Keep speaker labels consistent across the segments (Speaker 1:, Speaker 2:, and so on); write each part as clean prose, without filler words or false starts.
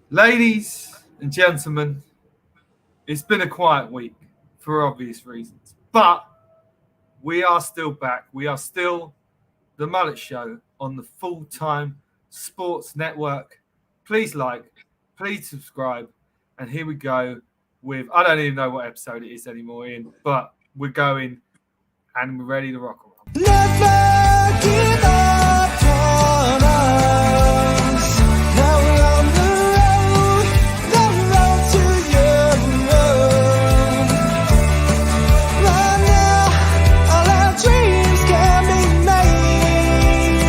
Speaker 1: Ladies and gentlemen, it's been a quiet week for obvious reasons, but we are still back. We are still the Mullet Show on the full-time sports network. Please like, please subscribe, and here we go with, I don't even know what episode it is anymore, Ian, but we're going and we're ready to rock and roll.
Speaker 2: Never give up on us. Now we're on the road to your road. Right now, all our dreams can be made,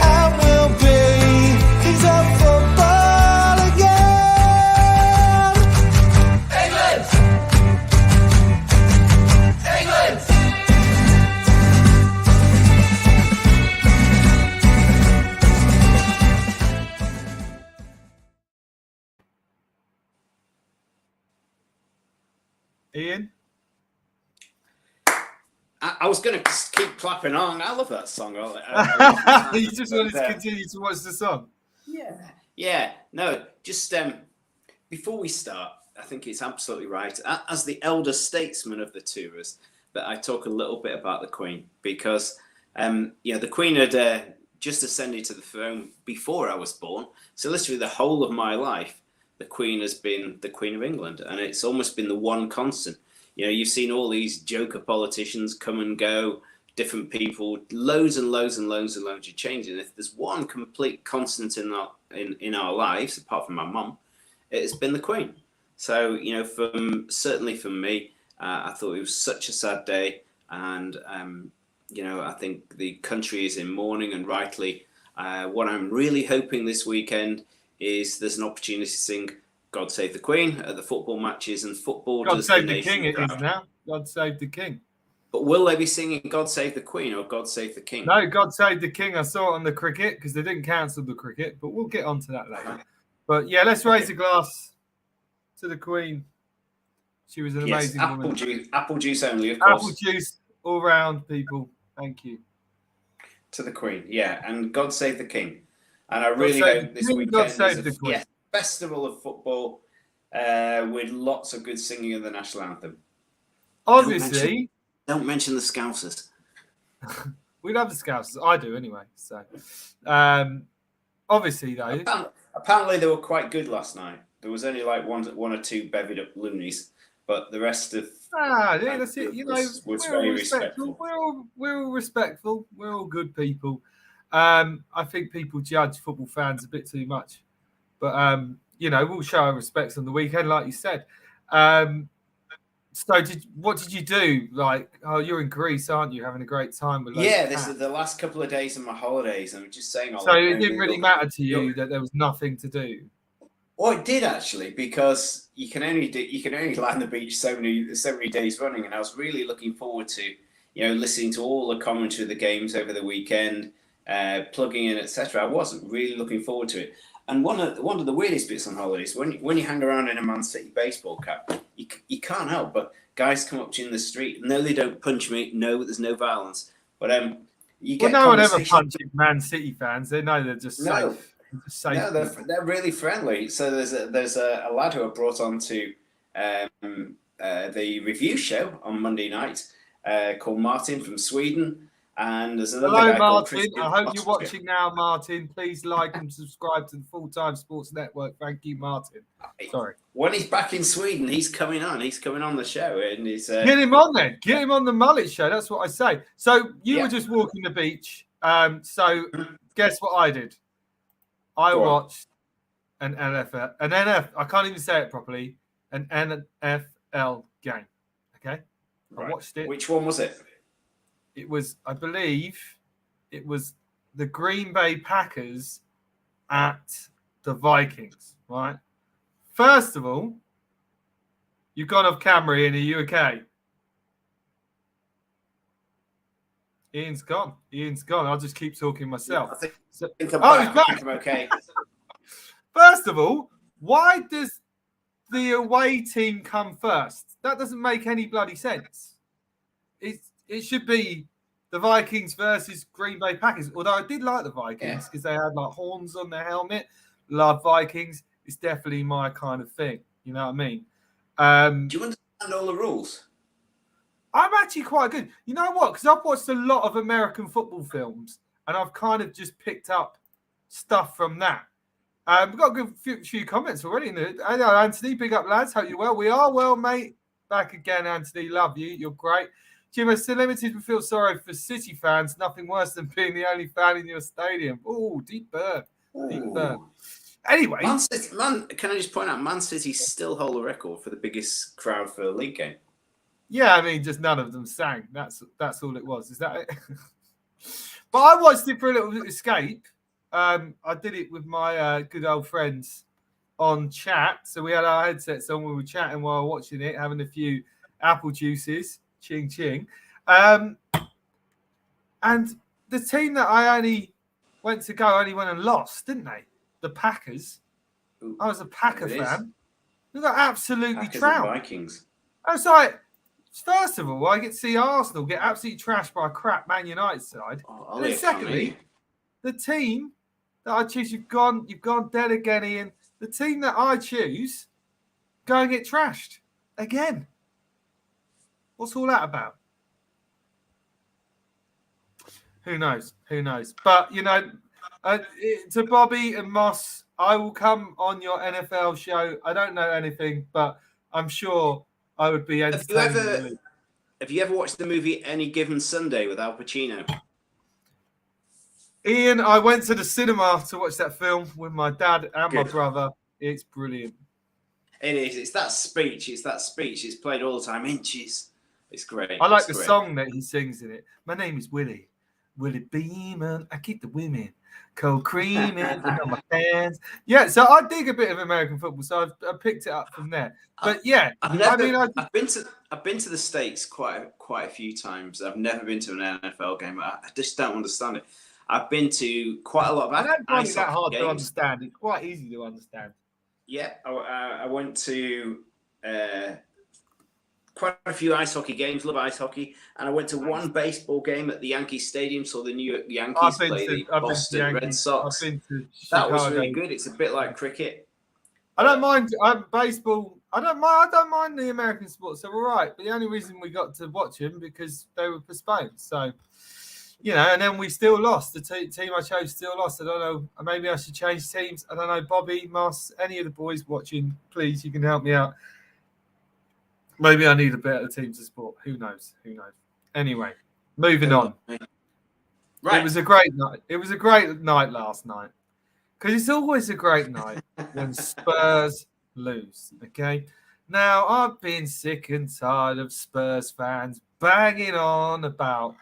Speaker 2: and we'll be kings of football again. England! England!
Speaker 1: Ian?
Speaker 3: I was going to keep clapping on. I love that song.
Speaker 1: You just wanted to continue to watch the song?
Speaker 3: Yeah. No, just before we start, I think it's absolutely right. As the elder statesman of the two of us, that I talk a little bit about the Queen because, the Queen had just ascended to the throne before I was born. So literally the whole of my life, the Queen has been the Queen of England, and it's almost been the one constant. You've seen all these joker politicians come and go, different people, loads and loads and loads and loads of changes. And if there's one complete constant in our lives, apart from my mum, it's been the Queen. So, certainly for me, I thought it was such a sad day. And, I think the country is in mourning, and rightly. What I'm really hoping this weekend is there's an opportunity to sing God Save the Queen at the football matches, and football
Speaker 1: God
Speaker 3: does
Speaker 1: Save
Speaker 3: the
Speaker 1: the King
Speaker 3: nation
Speaker 1: it is
Speaker 3: proud.
Speaker 1: now. God Save the King.
Speaker 3: But will they be singing God Save the Queen or God Save the King?
Speaker 1: No, God Save the King. I saw it on the cricket because they didn't cancel the cricket, but we'll get onto that later. But yeah, let's raise a glass to the Queen. She was an amazing woman.
Speaker 3: Apple juice only, of course.
Speaker 1: Apple juice all round, people. Thank you.
Speaker 3: To the Queen, yeah. And God Save the King. And I really hope this weekend is a festival of football with lots of good singing of the national anthem.
Speaker 1: Obviously.
Speaker 3: Don't mention the Scousers.
Speaker 1: We love the Scousers. I do anyway. So, obviously, though.
Speaker 3: Apparently, they were quite good last night. There was only like one or two bevied up loonies, but the rest of
Speaker 1: that's it.
Speaker 3: Was very respectful.
Speaker 1: We're all respectful. We're all good people. I think people judge football fans a bit too much, but we'll show our respects on the weekend, like you said. So, what did you do? Like, you're in Greece, aren't you? Having a great time with.
Speaker 3: This is the last couple of days of my holidays. I'm just saying.
Speaker 1: So it didn't really matter to you that there was nothing to do.
Speaker 3: Well, it did actually, because you can only lie on the beach so many days running, and I was really looking forward to listening to all the commentary of the games over the weekend, plugging in, etc. I wasn't really looking forward to it. And one of the weirdest bits on holidays, when you hang around in a Man City baseball cap, you can't help but guys come up to you in the street. No, they don't punch me. No, there's no violence. But you get
Speaker 1: no one ever punches Man City fans. They know they're just safe.
Speaker 3: No, they're really friendly. So there's a lad who I brought on to the review show on Monday night called Martin from Sweden. And there's another guy called
Speaker 1: Martin. I hope you're watching now, Martin. Please like and subscribe to the Full-Time Sports Network. Thank you, Martin. Sorry.
Speaker 3: When he's back in Sweden, he's coming on. He's coming on the show, and he's
Speaker 1: get him on then. Get him on the Mullet Show. That's what I say. So you were just walking the beach. So guess what I did? I watched an NFL. I can't even say it properly. An NFL game. Okay.
Speaker 3: Right.
Speaker 1: I watched it.
Speaker 3: Which one was it?
Speaker 1: It was, I believe, the Green Bay Packers at the Vikings, right? First of all, you've gone off camera, Ian. Are you okay? Ian's gone. I'll just keep talking myself.
Speaker 3: I think I'm okay.
Speaker 1: First of all, why does the away team come first? That doesn't make any bloody sense. It should be the Vikings versus Green Bay Packers. Although I did like the Vikings because they had like horns on their helmet. Love Vikings. It's definitely my kind of thing. You know what I mean?
Speaker 3: Do you understand all the rules?
Speaker 1: I'm actually quite good. You know what? Because I've watched a lot of American football films, and I've kind of just picked up stuff from that. We've got a good few comments already. I know, Anthony, big up, lads. Hope you're well. We are well, mate. Back again, Anthony. Love you. You're great. Jim, it's still limited. We feel sorry for City fans. Nothing worse than being the only fan in your stadium. Oh, deep burn. Deep burn. Anyway.
Speaker 3: Man City, can I just point out, Man City still hold the record for the biggest crowd for a league game.
Speaker 1: Yeah, I mean, just none of them sang. That's all it was. Is that it? But I watched it for a little escape. I did it with my good old friends on chat. So we had our headsets on. We were chatting while watching it, having a few apple juices. Ching, ching. And the team that I only went and lost, didn't they? The Packers.
Speaker 3: Ooh,
Speaker 1: I was a Packer fan. We got absolutely
Speaker 3: Packers
Speaker 1: trounced.
Speaker 3: and Vikings.
Speaker 1: I was like, first of all, I get to see Arsenal get absolutely trashed by a crap Man United side.
Speaker 3: Oh,
Speaker 1: And then secondly, the team that I choose, you've gone dead again, Ian. The team that I choose go and get trashed again. What's all that about? Who knows? Who knows? But, you know, to Bobby and Moss, I will come on your NFL show. I don't know anything, but I'm sure I would be entertained.
Speaker 3: Have you ever watched the movie Any Given Sunday with Al Pacino?
Speaker 1: Ian, I went to the cinema to watch that film with my dad and my brother. It's brilliant.
Speaker 3: It is. It's that speech. It's played all the time. Inches. It's great.
Speaker 1: I like the song that he sings in it. My name is Willie. Willie Beeman. I keep the women cold creaming on my fans. Yeah, so I dig a bit of American football, so I picked it up from there. But yeah,
Speaker 3: I've been to the States quite a few times. I've never been to an NFL game. I just don't understand it. I've been to quite a lot of.
Speaker 1: I don't find it that hard
Speaker 3: games.
Speaker 1: to understand. It's quite easy to understand.
Speaker 3: Yeah, I went to quite a few ice hockey games. Love ice hockey, and I went to one baseball game at the Yankee Stadium. Saw the New York Yankees play the Boston Red Sox. That was really good. It's a bit like cricket.
Speaker 1: I don't mind baseball. I don't mind the American sports. They're all right. But the only reason we got to watch them because they were postponed. So, you know, and then we still lost. The team I chose still lost. I don't know. Maybe I should change teams. I don't know. Bobby, Moss, any of the boys watching, please, you can help me out. Maybe I need a better team to support. Who knows? Who knows? Anyway, moving on. Right. It was a great night. It was a great night last night. Because it's always a great night when Spurs lose. Okay. Now, I've been sick and tired of Spurs fans banging on about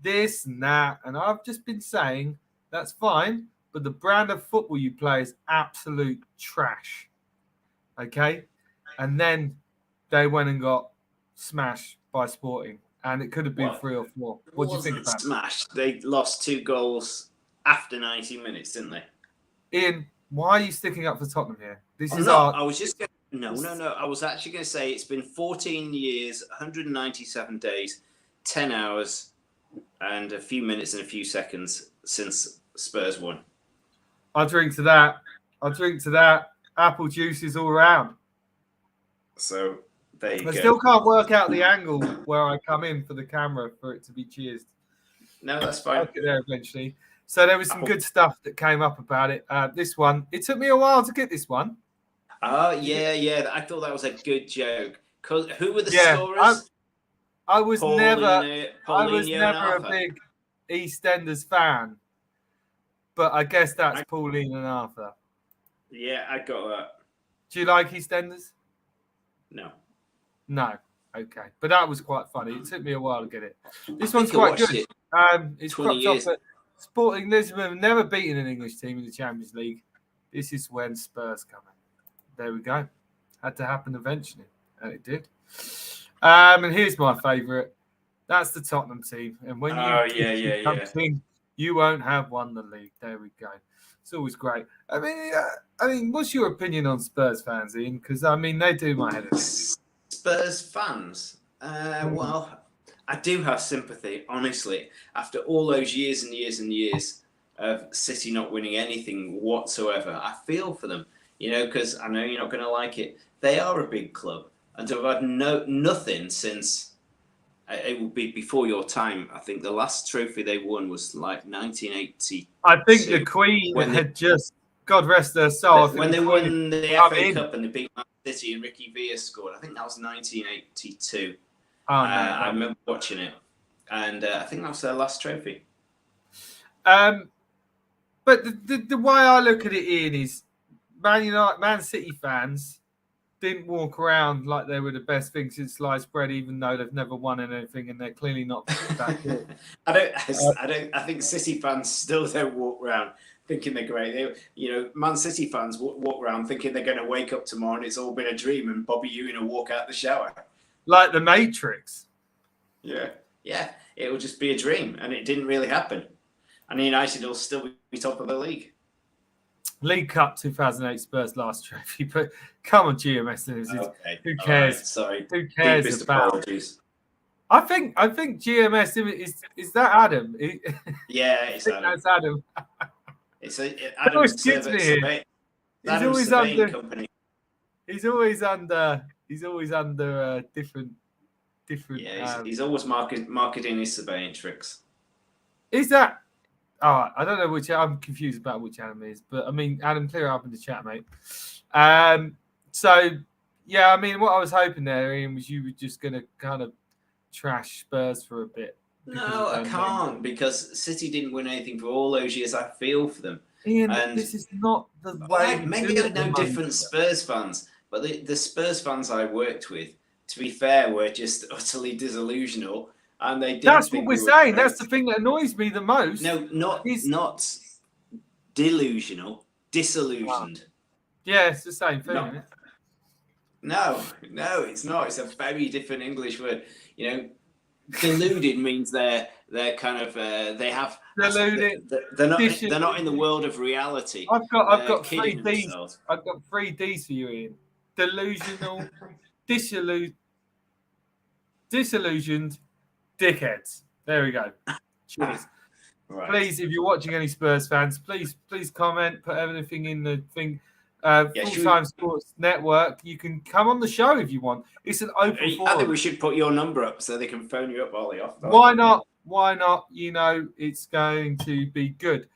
Speaker 1: this and that. And I've just been saying, that's fine. But the brand of football you play is absolute trash. Okay. And then they went and got smashed by Sporting. And it could have been 3 or 4. What do you think about it?
Speaker 3: Smashed. They lost 2 goals after 90 minutes, didn't they?
Speaker 1: Ian, why are you sticking up for Tottenham here?
Speaker 3: I was just going to... No. I was actually going to say it's been 14 years, 197 days, 10 hours, and a few minutes and a few seconds since Spurs won.
Speaker 1: I'll drink to that. Apple juices all around.
Speaker 3: So there you go.
Speaker 1: I still can't work out the angle where I come in for the camera for it to be cheersed.
Speaker 3: No, that's fine.
Speaker 1: I'll get there eventually. So there was some good stuff that came up about it. This one, it took me a while to get this one.
Speaker 3: Oh, yeah. I thought that was a good joke. Who were the scorers?
Speaker 1: I was never
Speaker 3: Paulinho
Speaker 1: a big EastEnders fan. But I guess that's Pauline and Arthur.
Speaker 3: Yeah, I got that.
Speaker 1: Do you like EastEnders?
Speaker 3: No.
Speaker 1: Okay. But that was quite funny. It took me a while to get it. This one's quite good. It's cropped up at Sporting Lisbon have never beaten an English team in the Champions League. This is when Spurs come in. There we go. Had to happen eventually. And it did. And here's my favourite. That's the Tottenham team. And when you won't have won the league. There we go. It's always great. I mean, what's your opinion on Spurs fans, Ian? Because, I mean, they do my head in.
Speaker 3: Spurs fans? Well, I do have sympathy, honestly. After all those years and years and years of City not winning anything whatsoever, I feel for them. Because I know you're not going to like it. They are a big club, and to have had nothing since it will be before your time. I think the last trophy they won was like 1982.
Speaker 1: I think the Queen had just, God rest her soul.
Speaker 3: When they won the FA Cup and they beat Man City and Ricky Villa scored, I think that was 1982.
Speaker 1: Oh, no,
Speaker 3: I remember watching it, and I think that was their last trophy.
Speaker 1: But the way I look at it, Ian, is Man City fans didn't walk around like they were the best thing since sliced bread, even though they've never won anything, and they're clearly not that good.
Speaker 3: I think City fans still don't walk around thinking they're great. Man City fans walk around thinking they're going to wake up tomorrow and it's all been a dream, and Bobby Ewing will walk out the shower.
Speaker 1: Like the Matrix.
Speaker 3: Yeah, it will just be a dream, and it didn't really happen. And United will still be top of the league.
Speaker 1: League Cup 2008 Spurs last trophy, but come on, GMS.
Speaker 3: Okay.
Speaker 1: Who cares?
Speaker 3: Right, sorry.
Speaker 1: Who cares
Speaker 3: Deepest
Speaker 1: about?
Speaker 3: Apologies.
Speaker 1: I think GMS is that Adam?
Speaker 3: Yeah, it's Adam.
Speaker 1: That's Adam.
Speaker 3: Adam
Speaker 1: always gives me here. He's always under.
Speaker 3: Company.
Speaker 1: He's always under different.
Speaker 3: Yeah, he's always marketing his surveying tricks.
Speaker 1: Is that? Oh, I don't know which. I'm confused about which Adam is, but I mean, Adam, clear up in the chat, mate. So yeah, I mean, what I was hoping there, Ian, was you were just going to kind of trash Spurs for a bit.
Speaker 3: No, I can't, because City didn't win anything for all those years. I feel for them.
Speaker 1: Ian, and this is not the way.
Speaker 3: Maybe I know different Spurs fans, but the Spurs fans I worked with, to be fair, were just utterly disillusional. And they
Speaker 1: That's what we're saying. That's the thing that annoys me the most.
Speaker 3: No, not delusional, disillusioned.
Speaker 1: Yeah, it's the same thing, isn't it?
Speaker 3: No, it's not. It's a very different English word. Deluded means they're kind of they have
Speaker 1: deluded.
Speaker 3: They're not in the world of reality.
Speaker 1: I've got 3 D's. I've got 3 D's for you, Ian. Delusional, disillusioned, dickheads. There we go. Cheers.
Speaker 3: Right.
Speaker 1: Please, if you're watching any Spurs fans, please comment, put everything in the thing. Full-time Sports Network. You can come on the show if you want. It's an open forum.
Speaker 3: I think we should put your number up so they can phone you up while they off.
Speaker 1: Why not? It's going to be good.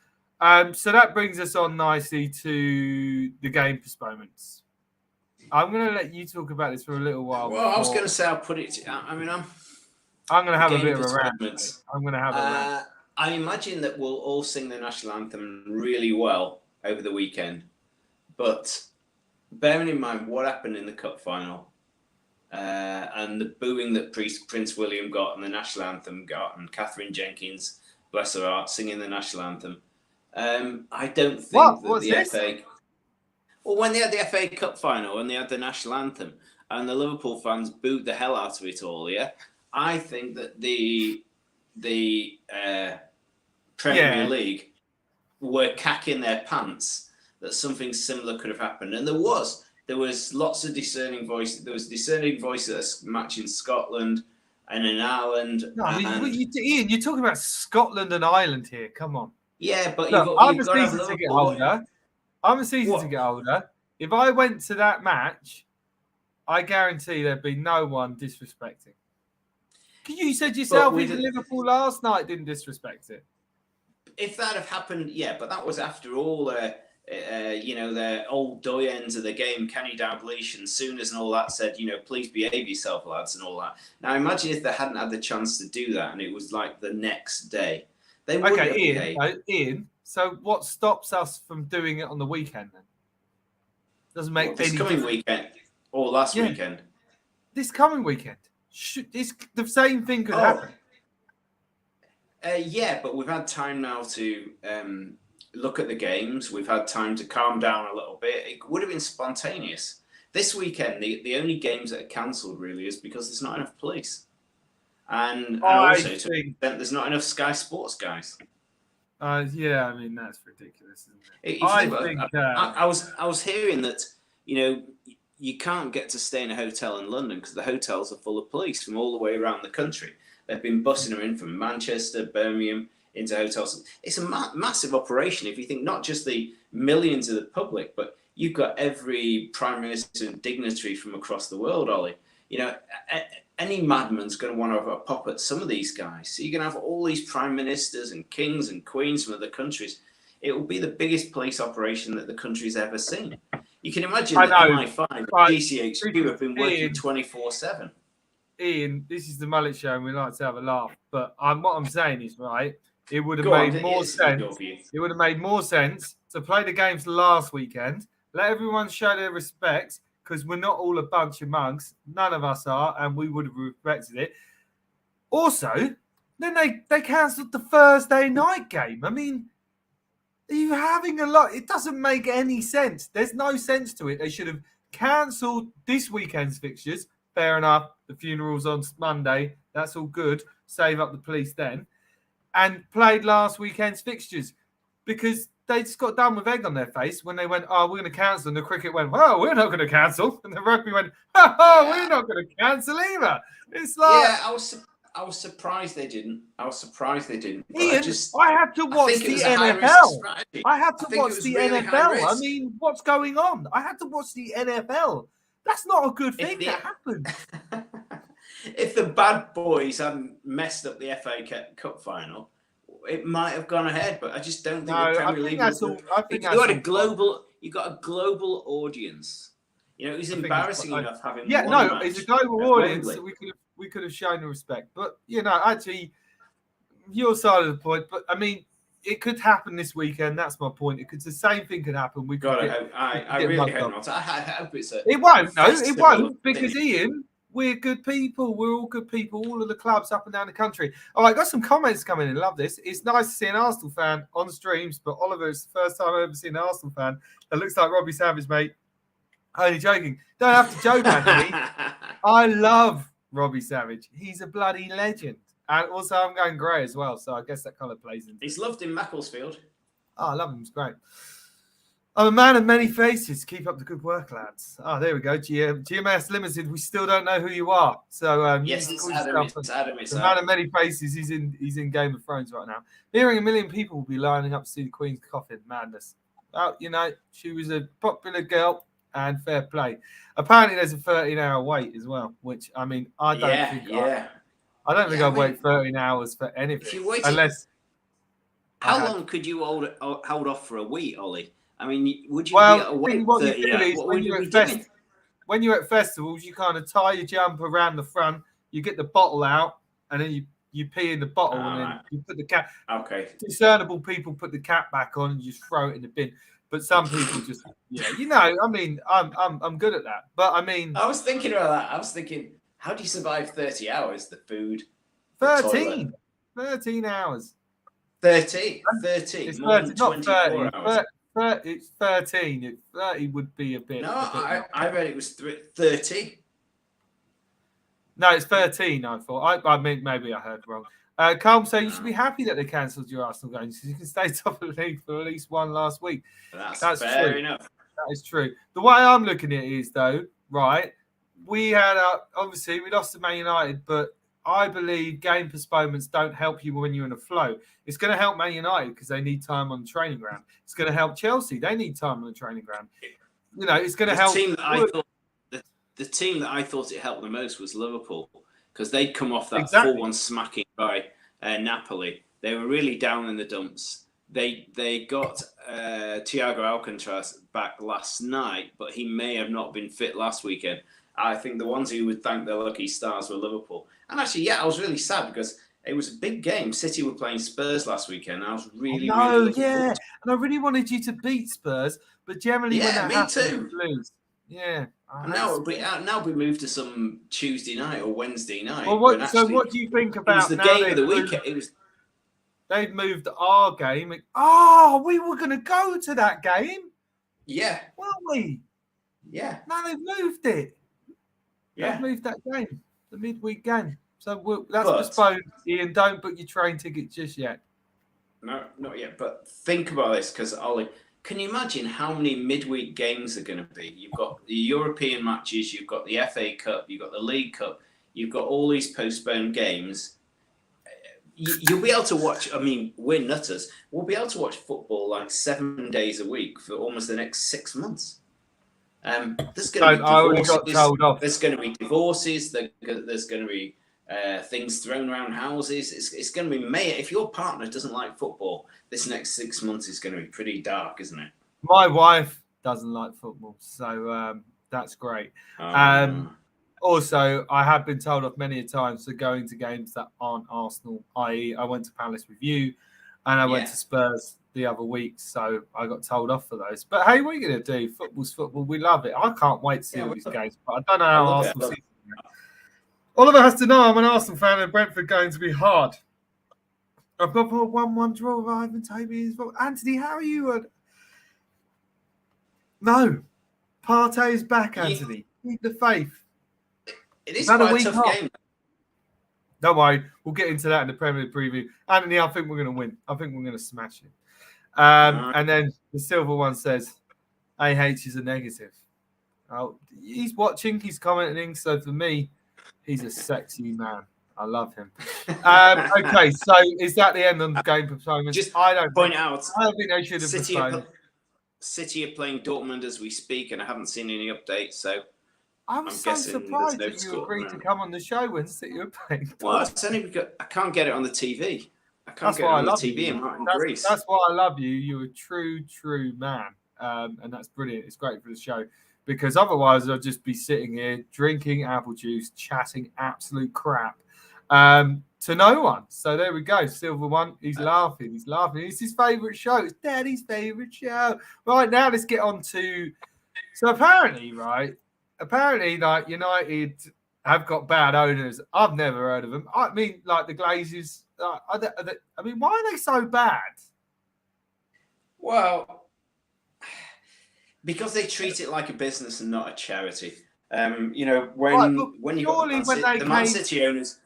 Speaker 1: So that brings us on nicely to the game postponements. I'm going to let you talk about this for a little while.
Speaker 3: Well, I was going to say I'll put it. I'm going
Speaker 1: to have a bit of a rant. I'm going to have a rant.
Speaker 3: I imagine that we'll all sing the national anthem really well over the weekend. But bearing in mind what happened in the cup final and the booing that Prince William got and the national anthem got, and Catherine Jenkins, bless her heart, singing the national anthem, I don't think that the FA... Well, when they had the FA Cup final and they had the national anthem and the Liverpool fans booed the hell out of it all, I think that the Premier League were cacking their pants that something similar could have happened. And there was lots of discerning voices. There was discerning voices matching Scotland and in Ireland.
Speaker 1: No, Ian, you're talking about Scotland and Ireland here. Come on.
Speaker 3: Yeah, but
Speaker 1: I'm a season ticket holder. If I went to that match, I guarantee there'd be no one disrespecting. You said yourself even Liverpool last night didn't disrespect it.
Speaker 3: If that had happened, but that was after all their old doyens of the game, Kenny Dalglish and Sooners and all that said, please behave yourself, lads, and all that. Now, imagine if they hadn't had the chance to do that and it was like the next day. They would have behaved.
Speaker 1: Ian, so what stops us from doing it on the weekend then? Doesn't make any
Speaker 3: this coming weekend or last weekend?
Speaker 1: This coming weekend. The same thing could happen.
Speaker 3: But we've had time now to look at the games. We've had time to calm down a little bit. It would have been spontaneous. This weekend, the only games that are cancelled really is because there's not enough police. And also, there's not enough Sky Sports guys.
Speaker 1: I mean, that's ridiculous, isn't it?
Speaker 3: I was hearing that, you can't get to stay in a hotel in London because the hotels are full of police from all the way around the country. They've been bussing them in from Manchester, Birmingham, into hotels. It's a massive operation if you think not just the millions of the public, but you've got every prime minister and dignitary from across the world, Ollie. You know, any madman's going to want to have a pop at some of these guys. So you're going to have all these prime ministers and kings and queens from other countries. It will be the biggest police operation that the country's ever seen. You can imagine that MI5 and GCHQ have been working 24/7.
Speaker 1: Ian, this is the Mullet Show, and we like to have a laugh. But what I'm saying is, right, it would have made more sense. It would have made more sense to play the games last weekend. Let everyone show their respect, because we're not all a bunch of mugs. None of us are, and we would have respected it. Also, then they cancelled the Thursday night game. I mean, are you having a lot? It doesn't make any sense. There's no sense to it. They should have cancelled this weekend's fixtures. Fair enough. The funeral's on Monday. That's all good. Save up the police then. And played last weekend's fixtures, because they just got done with egg on their face when they went, oh, we're going to cancel. And the cricket went, well, we're not going to cancel. And the rugby went, oh, we're not going to cancel either. It's like...
Speaker 3: Yeah, I was surprised they didn't.
Speaker 1: Ian, I had to watch the NFL. I had to watch the NFL. I mean, what's going on? I had to watch the NFL. That's not a good thing that happened.
Speaker 3: If the bad boys hadn't messed up the FA Cup final, it might have gone ahead, but I just don't think the Premier League. You got a global audience. You know, it was embarrassing enough having.
Speaker 1: Yeah, no, it's a global audience. So we could have shown the respect, but actually, your side of the point. But I mean, it could happen this weekend. That's my point. The same thing could happen.
Speaker 3: I really hope not. I hope it's a.
Speaker 1: It won't. No, it won't, because Ian. We're good people. We're all good people. All of the clubs up and down the country. All right, got some comments coming in. Love this. It's nice to see an Arsenal fan on streams, but Oliver, it's the first time I've ever seen an Arsenal fan that looks like Robbie Savage, mate. Only joking. Don't have to joke, Anthony. I love Robbie Savage. He's a bloody legend. And also, I'm going grey as well, so I guess that kind of plays into it.
Speaker 3: He's loved in Macclesfield.
Speaker 1: Oh, I love him. He's great. I'm a man of many faces. Keep up the good work, lads. Oh, there we go. GMS Limited. We still don't know who you are. So
Speaker 3: yes, it's Adam. It's Adam.
Speaker 1: The man of many faces. He's in Game of Thrones right now. Hearing 1 million people will be lining up to see the Queen's coffin. Madness. Well, she was a popular girl and fair play. Apparently, there's a 13-hour wait as well, which I mean, I don't think. I don't think I'd wait 13 hours for anything unless.
Speaker 3: How long could you hold off for a week, Ollie? I mean, would you be awake 30 hours? What would you be doing?
Speaker 1: When you're at festivals, you kind of tie your jumper around the front, you get the bottle out, and then you pee in the bottle, and then you put the cap.
Speaker 3: Okay.
Speaker 1: Discernible people put the cap back on and you just throw it in the bin. But some people just, I mean, I'm good at that. But I mean,
Speaker 3: I was thinking about that. I was thinking, how do you survive 30 hours? The food.
Speaker 1: 13 hours.
Speaker 3: 30. It's
Speaker 1: more than 24 hours. It's 13. 30 would be a bit.
Speaker 3: No, I read it was 30.
Speaker 1: No, it's 13. I thought. I mean, maybe I heard wrong. Carl saying you should be happy that they cancelled your Arsenal games because you can stay top of the league for at least one last week.
Speaker 3: That's fair
Speaker 1: true.
Speaker 3: Enough.
Speaker 1: That is true. The way I'm looking at it is, though, right? We had obviously we lost to Man United, but I believe game postponements don't help you when you're in a flow. It's going to help Man United because they need time on the training ground. It's going to help Chelsea. They need time on the training ground. It's going to help.
Speaker 3: The team that I thought it helped the most was Liverpool because they'd come off that 4-1 smacking by Napoli. They were really down in the dumps. They got Thiago Alcantara back last night, but he may have not been fit last weekend. I think the ones who would thank their lucky stars were Liverpool. And actually, I was really sad because it was a big game. City were playing Spurs last weekend. And I was really and
Speaker 1: I really wanted you to beat Spurs, but generally when that happens,
Speaker 3: too.
Speaker 1: You lose. Yeah.
Speaker 3: Now we move to some Tuesday night or Wednesday night.
Speaker 1: Well, what do you think about?
Speaker 3: It was the game of the weekend.
Speaker 1: They've moved our game. Oh, we were going to go to that game.
Speaker 3: Yeah.
Speaker 1: Weren't we?
Speaker 3: Yeah.
Speaker 1: No, they've moved it.
Speaker 3: Yeah.
Speaker 1: They've moved that game, the midweek game. So that's postponed. Ian, don't book your train ticket just yet.
Speaker 3: No, not yet. But think about this, because Ollie, can you imagine how many midweek games are going to be? You've got the European matches, you've got the FA Cup, you've got the League Cup, you've got all these postponed games. you'll be able to watch. I mean, we're nutters. We'll be able to watch football like 7 days a week for almost the next 6 months. There's going to be
Speaker 1: I already got
Speaker 3: divorces.
Speaker 1: told off.
Speaker 3: There's going to be divorces. There's going to be things thrown around houses. It's going to be mayhem. If your partner doesn't like football, this next 6 months is going to be pretty dark, isn't it?
Speaker 1: My wife doesn't like football, so that's great. Also, I have been told off many a times for going to games that aren't Arsenal, i.e. I went to Palace with you and I went to Spurs the other week, so I got told off for those. But hey, what are you going to do? Football's football. We love it. I can't wait to see all these games, but I don't know how Arsenal season goes. Oliver has to know I'm an Arsenal fan and Brentford going to be hard. I've got a 1-1 draw with Ivan Toby. Anthony, how are you? No. Partey's back, Anthony. Keep the faith.
Speaker 3: It is quite a tough game.
Speaker 1: Don't worry. We'll get into that in the Premier League preview. Anthony, I think we're going to win. I think we're going to smash it. And then the silver one says, AH is a negative. Oh, he's watching. He's commenting. So for me, he's a sexy man. I love him. Okay, so is that the end of the game performance?
Speaker 3: I don't think
Speaker 1: they should have postponed.
Speaker 3: City are playing Dortmund as we speak, and I haven't seen any updates. So
Speaker 1: I'm so surprised that you agreed to come on the show when City are playing.
Speaker 3: Well, it's only because I can't get it on the TV. I can't get it on the TV in Greece.
Speaker 1: That's why I love you. You're a true man, and that's brilliant. It's great for the show. Because otherwise, I'll just be sitting here drinking apple juice, chatting absolute crap to no one. So there we go. Silver one. He's laughing. It's his favourite show. It's Daddy's favourite show. Right, now let's get on to... So apparently, like United have got bad owners. I've never heard of them. I mean, like the Glazers. I mean, why are they so bad?
Speaker 3: Well... because they treat it like a business and not a charity. When you got the Man City owners,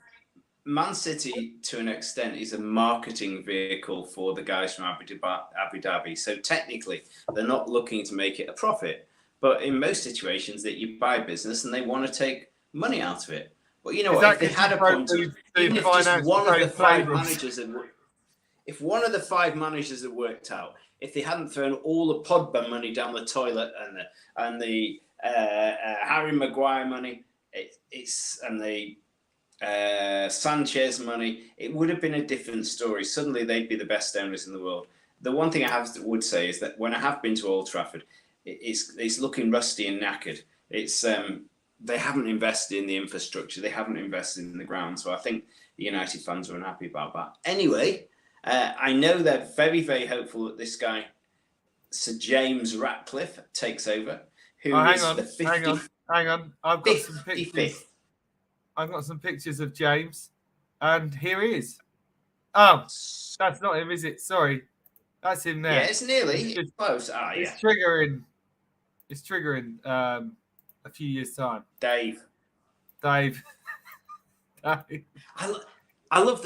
Speaker 3: Man City to an extent is a marketing vehicle for the guys from Abu Dhabi. So technically, they're not looking to make it a profit. But in most situations, that you buy business and they want to take money out of it. But you know what? If they had a point, even if just one of the five managers if one of the five managers had worked out. If they hadn't thrown all the Pogba money down the toilet and the Harry Maguire money, and the Sanchez money, it would have been a different story. Suddenly, they'd be the best owners in the world. The one thing would say is that when I have been to Old Trafford, it's looking rusty and knackered. It's they haven't invested in the infrastructure. They haven't invested in the ground. So I think the United fans are unhappy about that. Anyway. I know they're very, very hopeful that this guy, Sir James Ratcliffe, takes over. Hang
Speaker 1: on. I've got some pictures. I've got some pictures of James, and here he is. Oh, that's not him, is it? Sorry, that's him there.
Speaker 3: Yeah, it's nearly close.
Speaker 1: It's triggering. A few years' time.
Speaker 3: Dave. I love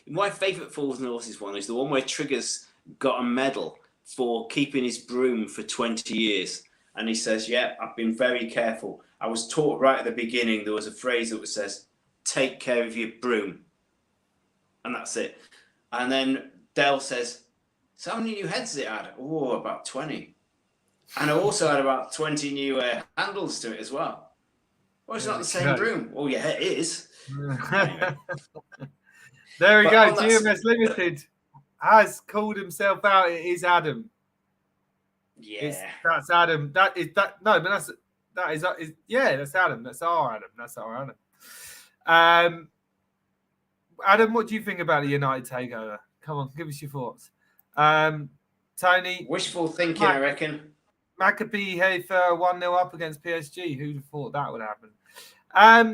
Speaker 3: my favourite Falls and Horses one is the one where Trigger's got a medal for keeping his broom for 20 years. And he says, yeah, I've been very careful. I was taught right at the beginning, there was a phrase that says, take care of your broom. And that's it. And then Dell says, so how many new heads it had? Oh, about 20. And I also had about 20 new handles to it as well. Well, it's not the same broom. Oh, yeah, it is. Anyway.
Speaker 1: There we go. GMS Limited has called himself out. It is Adam.
Speaker 3: Yeah,
Speaker 1: that's Adam. That is that's Adam. That's our Adam. Adam, what do you think about the United takeover? Come on, give us your thoughts. Tony,
Speaker 3: wishful thinking, I reckon.
Speaker 1: Maccabi Haifa 1-0 up against PSG. Who'd have thought that would happen?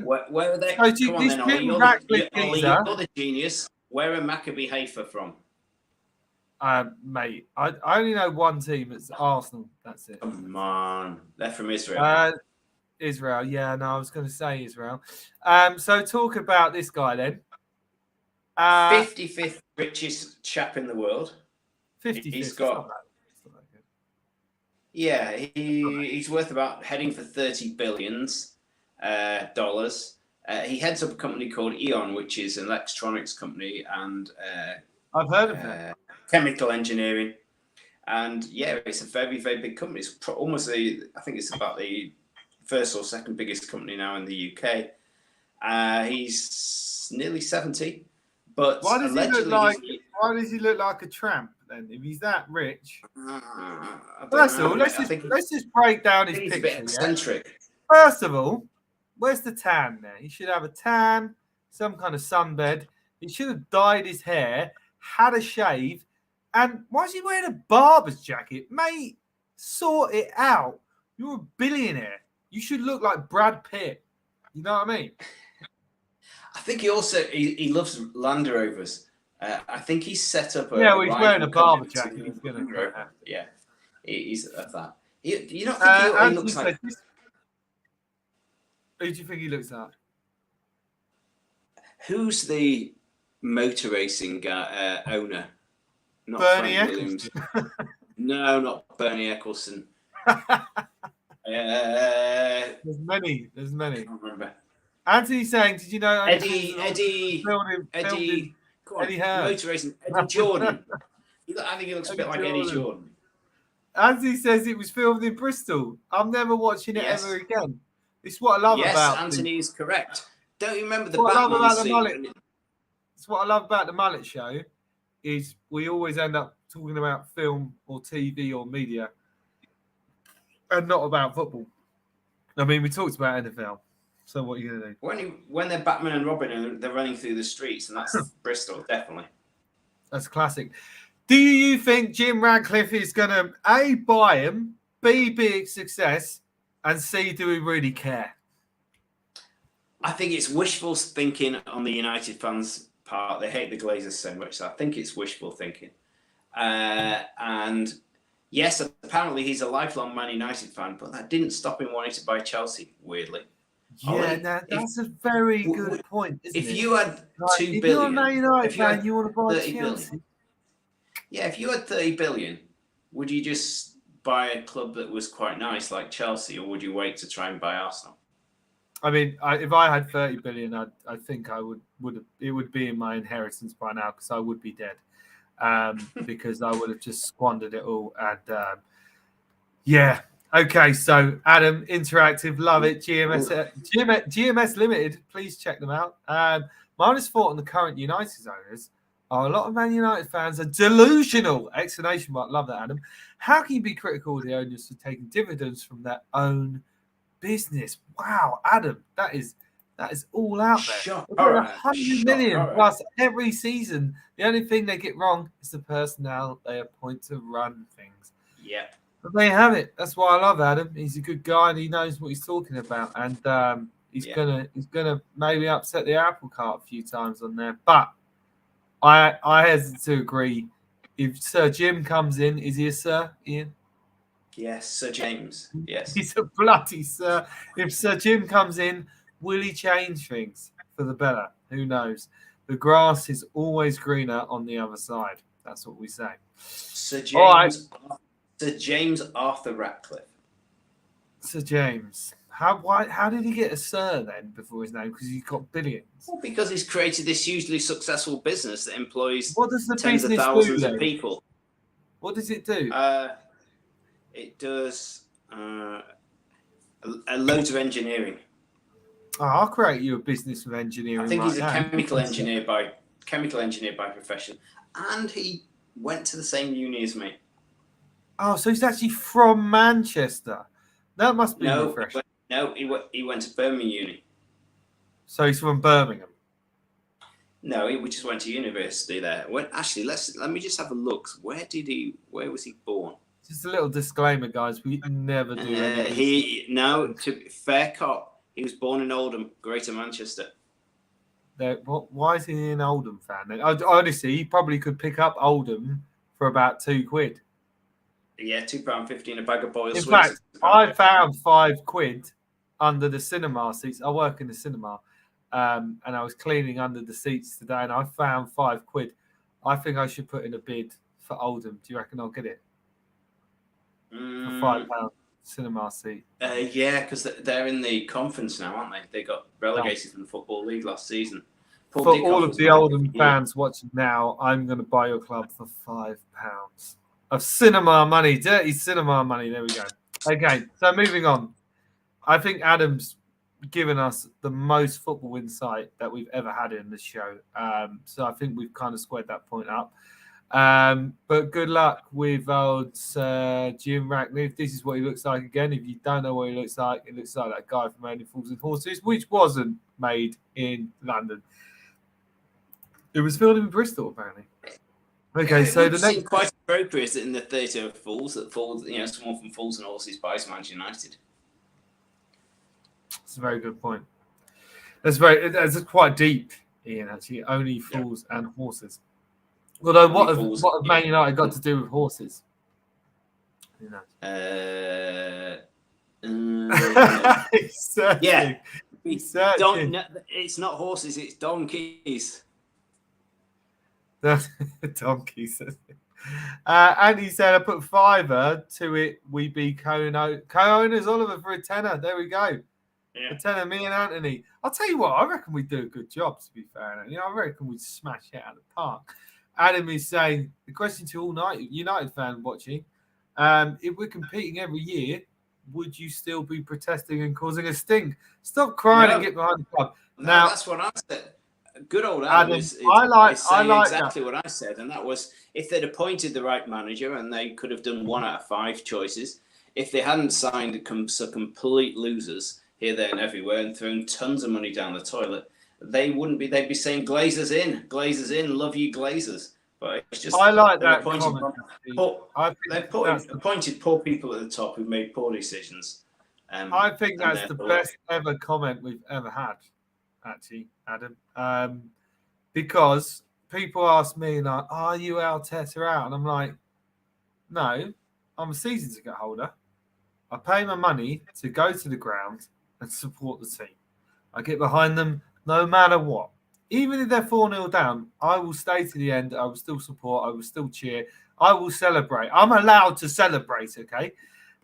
Speaker 3: Where are they?
Speaker 1: So come on, then, Ollie. You're
Speaker 3: the genius. Where are Maccabi Haifa from?
Speaker 1: Mate, I only know one team. It's Arsenal. That's it.
Speaker 3: Come on. They're from Israel.
Speaker 1: Israel. Yeah, no, I was going to say Israel. So talk about this guy then.
Speaker 3: 55th richest chap in the world.
Speaker 1: 55th.
Speaker 3: He's got... Yeah, he's worth about heading for $30 billion. He heads up a company called Eon, which is an electronics company and
Speaker 1: I've heard of it.
Speaker 3: chemical engineering. And yeah, it's a very, very big company. It's almost I think it's about the first or second biggest company now in the UK. He's nearly 70, but
Speaker 1: Why does
Speaker 3: allegedly
Speaker 1: why does he look like a tramp then? If he's that rich.
Speaker 3: I
Speaker 1: First
Speaker 3: don't
Speaker 1: of all,
Speaker 3: know.
Speaker 1: let's just break down
Speaker 3: I
Speaker 1: his
Speaker 3: think he's a
Speaker 1: picture.
Speaker 3: bit eccentric.
Speaker 1: First of all, where's the tan there? He should have a tan, some kind of sunbed. He should have dyed his hair, had a shave, and why is he wearing a barber's jacket? Mate, sort it out. You're a billionaire. You should look like Brad Pitt. You know what I mean?
Speaker 3: I think he also he loves Land Rovers. I think he's set up a
Speaker 1: Yeah, well, he's wearing a
Speaker 3: rival
Speaker 1: barber
Speaker 3: company
Speaker 1: jacket.
Speaker 3: to
Speaker 1: He's gonna
Speaker 3: Land Rover. Yeah, he's of that. You don't think he looks like?
Speaker 1: Who do you think he looks like?
Speaker 3: Who's the motor racing guy, owner? Not
Speaker 1: Bernie
Speaker 3: Frank Williams. No, not Bernie Eccleston.
Speaker 1: There's many.
Speaker 3: I can't remember.
Speaker 1: Anthony's saying, did you know
Speaker 3: Eddie
Speaker 1: Hearn.
Speaker 3: motor racing. Eddie Jordan. I think he looks a bit like Eddie Jordan.
Speaker 1: Anthony says it was filmed in Bristol. I'm never watching it ever again. It's what I love about.
Speaker 3: Yes, Anthony is correct. Don't you remember the
Speaker 1: what I love
Speaker 3: Batman
Speaker 1: about the
Speaker 3: scene?
Speaker 1: Mullet. It's what I love about the Mullet Show is we always end up talking about film or TV or media and not about football. I mean, we talked about NFL. So what are you gonna do?
Speaker 3: When they're Batman and Robin and they're running through the streets, and that's Bristol, definitely.
Speaker 1: That's classic. Do you think Jim Radcliffe is gonna A, buy him, B, be a success, and C, do we really care?
Speaker 3: I think it's wishful thinking on the United fans' part. They hate the Glazers so much, so I think it's wishful thinking. And yes, apparently he's a lifelong Man United fan, but that didn't stop him wanting to buy Chelsea, weirdly.
Speaker 1: Yeah, that's a very good point, isn't it?
Speaker 3: If you had $2 billion,
Speaker 1: if you're a Man United fan, you want to buy
Speaker 3: 30
Speaker 1: Chelsea.
Speaker 3: billion. Yeah, if you had 30 billion, would you just buy a club that was quite nice like Chelsea, or would you wait to try and buy Arsenal?
Speaker 1: I mean, if I had 30 billion, I think I would it would be in my inheritance by now because I would be dead, because I would have just squandered it all. And yeah, okay. So Adam, Interactive, love it. GMS Limited, please check them out. Minus thought on the current United owners are a lot of Man United fans are delusional! Exclamation mark. Love that, Adam. How can you be critical of the owners for taking dividends from their own business? Wow, Adam, that is all out there. 100 million plus every season. The only thing they get wrong is the personnel they appoint to run things.
Speaker 3: Yeah.
Speaker 1: But they have it. That's why I love Adam. He's a good guy and he knows what he's talking about. And he's gonna maybe upset the apple cart a few times on there. But I hesitate to agree. If Sir Jim comes in, is he a Sir, Ian?
Speaker 3: Yes, Sir James. Yes.
Speaker 1: He's a bloody Sir. If Sir Jim comes in, will he change things for the better? Who knows? The grass is always greener on the other side. That's what we say.
Speaker 3: Sir James Arthur Ratcliffe.
Speaker 1: Sir James. How did he get a Sir then before his name? Because he's got billions.
Speaker 3: Well, because he's created this hugely successful business that employs
Speaker 1: tens
Speaker 3: of thousands of people.
Speaker 1: What does it do?
Speaker 3: It does loads of engineering.
Speaker 1: Oh, I'll create you a business of engineering.
Speaker 3: I think he's a
Speaker 1: now.
Speaker 3: chemical engineer by profession, and he went to the same uni as me.
Speaker 1: Oh, so he's actually from Manchester. That must be refreshing.
Speaker 3: No, he went to Birmingham Uni.
Speaker 1: So he's from Birmingham.
Speaker 3: No, we just went to university there. Actually, let me just have a look. Where was he born?
Speaker 1: Just a little disclaimer, guys. We never do anything.
Speaker 3: To fair cop, he was born in Oldham, Greater Manchester.
Speaker 1: Why is he an Oldham fan? Honestly, he probably could pick up Oldham for about £2.
Speaker 3: Yeah, £2.50 a bag of boiled
Speaker 1: In
Speaker 3: sweets.
Speaker 1: fact, I found £5 under the cinema seats. I work in the cinema, and I was cleaning under the seats today, and I found £5. I think I should put in a bid for Oldham. Do you reckon I'll get it? For £5. cinema seat.
Speaker 3: Yeah, because they're in the conference now, aren't they? They got relegated from the Football League last season. Paul
Speaker 1: For
Speaker 3: Dickoff
Speaker 1: all of
Speaker 3: was
Speaker 1: the
Speaker 3: manager.
Speaker 1: Oldham fans watching now, I'm going to buy your club for £5 of cinema money, dirty cinema money. There we go. Okay, so moving on. I think Adam's given us the most football insight that we've ever had in this show. So I think we've kind of squared that point up. But good luck with old Jim Ratcliffe. This is what he looks like again. If you don't know what he looks like, it looks like that guy from Only Fools and Horses, which wasn't made in London. It was filmed in Bristol, apparently. Okay, so the next
Speaker 3: quite appropriate in the Theatre of Fools that Fools, someone from Fools and Horses buys Manchester United.
Speaker 1: That's a very good point. That's quite deep, Ian. Actually, Only Fools and Horses. Although, what have Man United got to do with horses? You know.
Speaker 3: Yeah. It's not horses, it's donkeys.
Speaker 1: Donkeys. And he said, I put £5 to it. We be co-owners, Oliver, for a tenner. There we go. Yeah. A tenner, me and Anthony. I'll tell you what, I reckon we do a good job, to be fair. I reckon we smash it out of the park. Adam is saying, the question to all United fan watching, if we're competing every year, would you still be protesting and causing a stink? Stop crying and get behind the club.
Speaker 3: Now, that's what I said. Good old Adam is exactly what I said, and that was if they'd appointed the right manager and they could have done 1 out of 5 choices, if they hadn't signed some complete losers here, there, and everywhere and thrown tons of money down the toilet, they wouldn't be. They'd be saying Glazers in, love you Glazers. But it's just
Speaker 1: I like that comment.
Speaker 3: They've appointed poor people at the top who made poor decisions.
Speaker 1: I think that's the best ever comment we've ever had, actually, Adam. Because people ask me, like, are you Arteta out? And I'm like, no, I'm a season ticket holder. I pay my money to go to the ground and support the team. I get behind them no matter what. Even if they're 4-0 down, I will stay to the end. I will still support. I will still cheer. I will celebrate. I'm allowed to celebrate, okay?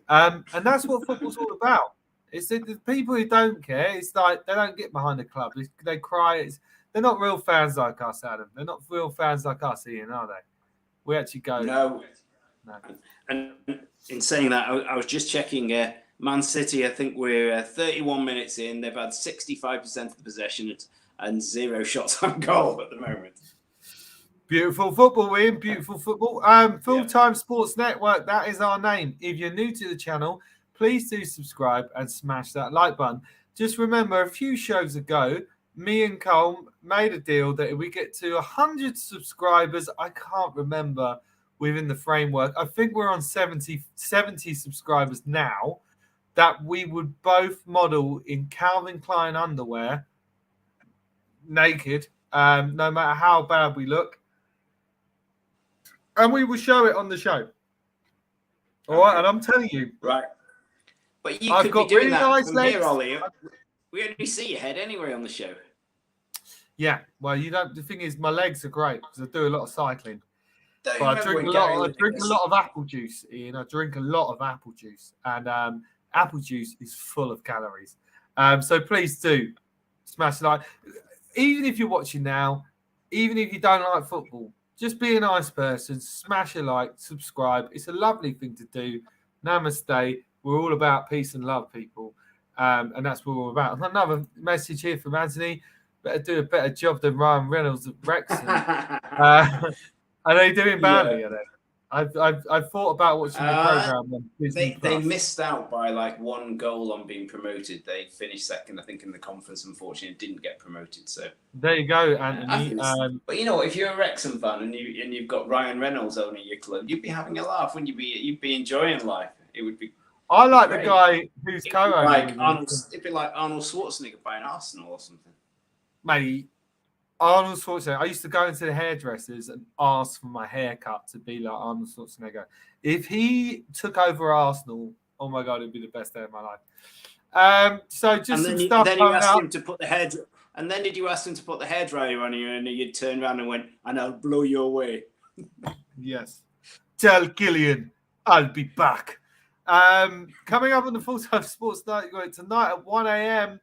Speaker 1: And that's what football's all about. It's the people who don't care. It's like they don't get behind the club. They cry. They're not real fans like us, Adam. They're not real fans like us, Ian, are they? We actually go.
Speaker 3: No. And in saying that, I was just checking Man City. I think we're 31 minutes in. They've had 65% of the possession and 0 shots on goal at the moment.
Speaker 1: Beautiful football, Ian. Beautiful football. Full-Time Sports Network, that is our name. If you're new to the channel, please do subscribe and smash that like button. Just remember, a few shows ago, me and Cole made a deal that if we get to 100 subscribers, I can't remember within the framework, I think we're on 70 subscribers now, that we would both model in Calvin Klein underwear, naked, no matter how bad we look, and we will show it on the show. All right, and I'm telling you,
Speaker 3: right. But you
Speaker 1: I've
Speaker 3: could
Speaker 1: got
Speaker 3: be doing
Speaker 1: really
Speaker 3: that
Speaker 1: nice
Speaker 3: from
Speaker 1: legs.
Speaker 3: here, Ollie. We only see your head anyway on the show.
Speaker 1: Yeah, well, you don't. The thing is, my legs are great because I do a lot of cycling.
Speaker 3: Don't
Speaker 1: But I drink a lot of apple juice, Ian. I drink a lot of apple juice, and apple juice is full of calories. So please do smash the like. Even if you're watching now, even if you don't like football, just be a nice person. Smash a like, subscribe. It's a lovely thing to do. Namaste. We're all about peace and love, people, and that's what we're about. Another message here from Anthony. Better do a better job than Ryan Reynolds at Wrexham. Are they doing badly? Yeah. Are they? I've thought about watching the program.
Speaker 3: They missed out by like 1 goal on being promoted. They finished second, I think, in the conference. Unfortunately, didn't get promoted. So
Speaker 1: there you go, Anthony.
Speaker 3: But you know, if you're a Wrexham fan and you've got Ryan Reynolds owning your club, you'd be having a laugh, wouldn't you? You'd be enjoying life. It would be.
Speaker 1: I like the guy who's co-owning.
Speaker 3: It'd be like Arnold Schwarzenegger buying Arsenal or something.
Speaker 1: Mate, Arnold Schwarzenegger. I used to go into the hairdressers and ask for my haircut to be like Arnold Schwarzenegger. If he took over Arsenal, oh my God, it'd be the best day of my life. So just some stuff.
Speaker 3: Then you asked him to put the hair. And then did you ask him to put the hairdryer on you, and you'd turn around and went, "And I'll blow you away."
Speaker 1: Yes. Tell Gillian I'll be back. Coming up on the Full-Time Sports Night tonight at 1 a.m.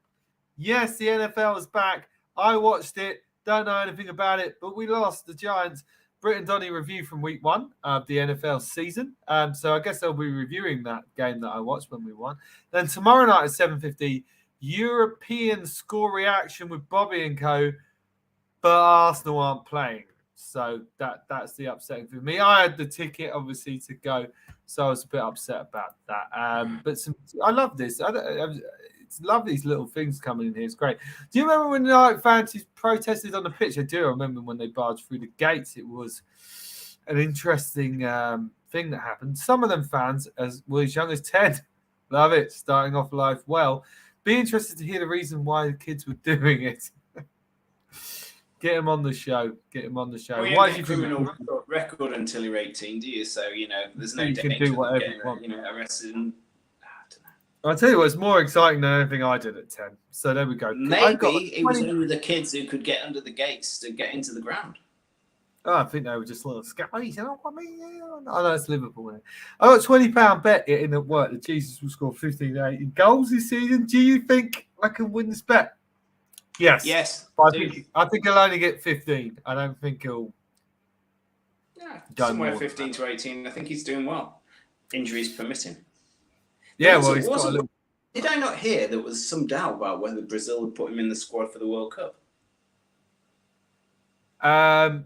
Speaker 1: Yes, the NFL is back. I watched it. Don't know anything about it, but we lost the Giants. Britt and Donnie review from week 1 of the NFL season. So I guess they'll be reviewing that game that I watched when we won. Then tomorrow night at 7:50, European score reaction with Bobby and co. But Arsenal aren't playing. So that's the upsetting for me. I had the ticket, obviously, to go. So I was a bit upset about that. But I love this. It's love these little things coming in here. It's great. Do you remember when the fans protested on the pitch? I do. I remember when they barged through the gates. It was an interesting thing that happened. Some of them fans, as young as 10, love it. Starting off life well. Be interested to hear the reason why the kids were doing it. Get him on the show. Get him on the show.
Speaker 3: Well,
Speaker 1: Why do you
Speaker 3: criminal record until you're 18, do you? So, there's no
Speaker 1: you
Speaker 3: danger
Speaker 1: can do
Speaker 3: of
Speaker 1: whatever
Speaker 3: getting
Speaker 1: you want.
Speaker 3: arrested. And, I don't know.
Speaker 1: I'll tell you what, it's more exciting than anything I did at 10. So there we go.
Speaker 3: Maybe it was only the kids who could get under the gates to get into the ground.
Speaker 1: Oh, I think they were just little scabbies. I know it's Liverpool. Isn't it? I got £20 bet in at work that Jesus will score 15 to 18 goals this season. Do you think I can win this bet? Yes.
Speaker 3: Yes.
Speaker 1: I think he'll only get 15. I don't think he'll.
Speaker 3: Yeah,
Speaker 1: Go
Speaker 3: somewhere
Speaker 1: more.
Speaker 3: 15 to 18. I think he's doing well. Injuries permitting.
Speaker 1: Yeah, well, he's got a little.
Speaker 3: Did I not hear there was some doubt about whether Brazil would put him in the squad for the World Cup?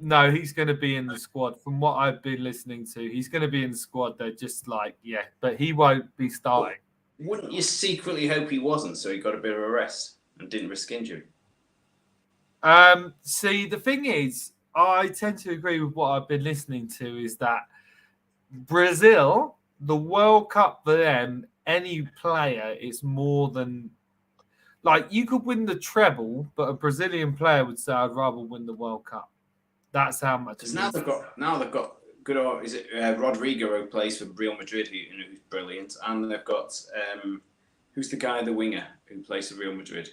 Speaker 1: No, he's going to be in the squad. From what I've been listening to, he's going to be in the squad. They're just but he won't be starting.
Speaker 3: Wouldn't you secretly hope he wasn't, so he got a bit of a rest and didn't risk injury?
Speaker 1: See, the thing is, I tend to agree with what I've been listening to is that Brazil, the World Cup for them, any player is more than you could win the treble, but a Brazilian player would say, "I'd rather win the World Cup." That's how much.
Speaker 3: Because now they've got good. Is it Rodrigo who plays for Real Madrid, who's brilliant, and they've got who's the guy, the winger who plays for Real Madrid.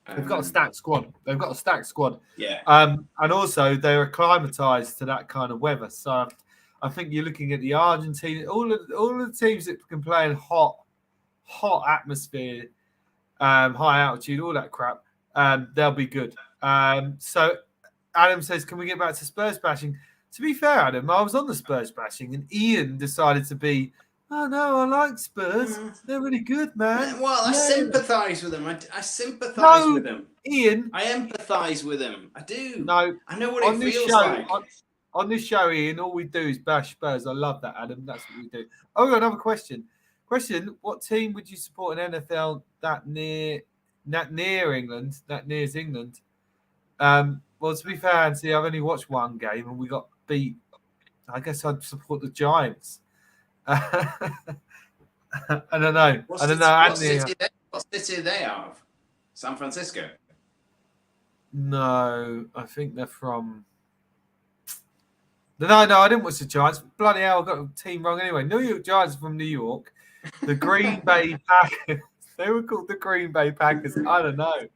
Speaker 1: They've got a stacked squad.
Speaker 3: Yeah.
Speaker 1: And also they're acclimatized to that kind of weather. So I think you're looking at the Argentina, all of the teams that can play in hot atmosphere, high altitude, all that crap. They'll be good. So Adam says, "Can we get back to Spurs bashing?" To be fair, Adam, I was on the Spurs bashing, and Ian decided to be. Oh no, I like Spurs. They're really good, man.
Speaker 3: Well, I sympathise with them. I sympathise with them.
Speaker 1: Ian,
Speaker 3: I empathise with them. I do.
Speaker 1: No,
Speaker 3: I know what
Speaker 1: on
Speaker 3: it
Speaker 1: this
Speaker 3: feels
Speaker 1: show,
Speaker 3: like.
Speaker 1: on this show, Ian, all we do is bash Spurs. I love that, Adam. That's what we do. Oh, another question. What team would you support in NFL that near England? That nears England. Well, to be fair, Anthony, I've only watched one game and we got beat. I guess I'd support the Giants. I don't know.
Speaker 3: What city are they out of? San Francisco?
Speaker 1: No, I think they're from. No, I didn't watch the Giants. Bloody hell, I got the team wrong anyway. New York Giants are from New York. The Green Bay Packers. They were called the Green Bay Packers. I don't know.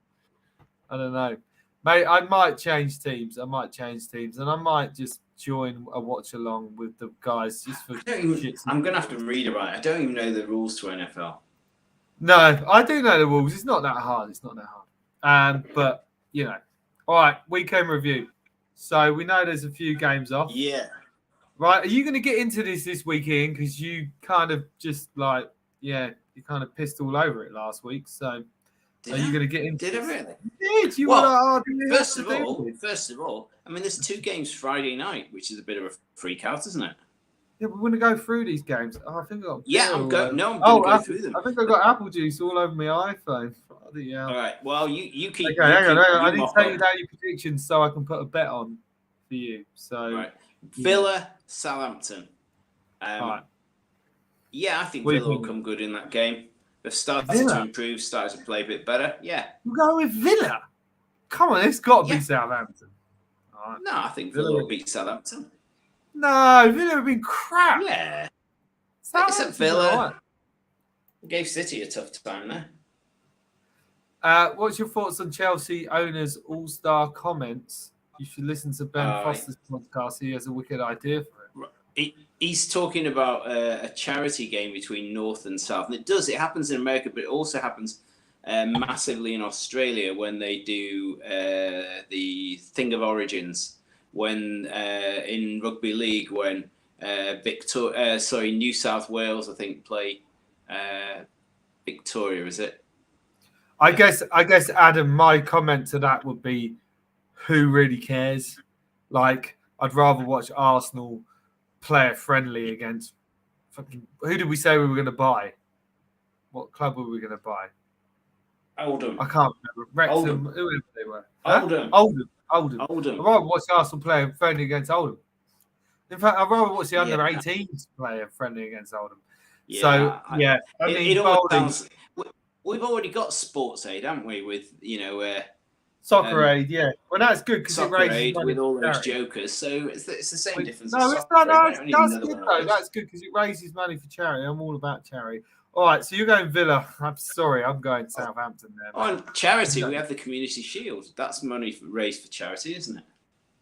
Speaker 1: Mate, I might change teams. And I might just join a watch along with the guys just for shits.
Speaker 3: I'm going to have to read about it. I don't even know the rules to NFL.
Speaker 1: No, I do know the rules. It's not that hard. But, All right, weekend review. So we know there's a few games off.
Speaker 3: Yeah.
Speaker 1: Right, are you going to get into this weekend? Because you kind of just you kind of pissed all over it last week. So are you going to get into
Speaker 3: it? Did I really?
Speaker 1: Did.
Speaker 3: First of all, I mean, there's 2 games Friday night, which is a bit of a freak out, isn't it?
Speaker 1: Yeah, we're going to go through these games. Oh, I think I've got.
Speaker 3: I'm going to go through them.
Speaker 1: I think I got apple juice all over my iPhone.
Speaker 3: All right. Well, you keep.
Speaker 1: Okay, hang on. I need to tell you down your predictions so I can put a bet on for you. So,
Speaker 3: right. Villa, Southampton.
Speaker 1: All right.
Speaker 3: Yeah, I think Villa will come good in that game. They've started to improve, started to play a bit better. Yeah.
Speaker 1: You go with Villa? Come on, it's got to be Southampton.
Speaker 3: All right. No, I think Villa will beat Southampton.
Speaker 1: No, Villa have been crap.
Speaker 3: Yeah.
Speaker 1: Except
Speaker 3: Villa. Gave City a tough time
Speaker 1: there. What's your thoughts on Chelsea owners' all-star comments? You should listen to Ben Foster's podcast. He has a wicked idea for it.
Speaker 3: he's talking about a charity game between North and South, and it happens in America, but it also happens massively in Australia when they do the Thing of Origins, when in rugby league, when New South Wales, I think, play Victoria, is it?
Speaker 1: I guess, Adam, my comment to that would be, who really cares? Like, I'd rather watch Arsenal play a friendly against fucking. Who did we say we were going to buy? What club were we going to buy?
Speaker 3: Oldham.
Speaker 1: I can't remember. Wrexham,
Speaker 3: Oldham.
Speaker 1: whoever they were.
Speaker 3: Oldham.
Speaker 1: Oldham.
Speaker 3: Oldham.
Speaker 1: I'd rather watch Arsenal play a friendly against Oldham. In fact, I'd rather watch the under 18s play a friendly against Oldham.
Speaker 3: Yeah,
Speaker 1: so, yeah. I mean,
Speaker 3: it almost sounds. We've already got Sports Aid, haven't we? With
Speaker 1: Soccer Aid, yeah. Well, that's good because it raises
Speaker 3: Aid
Speaker 1: money
Speaker 3: with all those
Speaker 1: charity.
Speaker 3: jokers. So it's the same difference.
Speaker 1: No, it's not. No, that's good though. That's good because it raises money for charity. I'm all about charity. All right, so you're going Villa. I'm sorry, I'm going Southampton there.
Speaker 3: On charity, we have the Community Shield. That's money raised for charity, isn't it?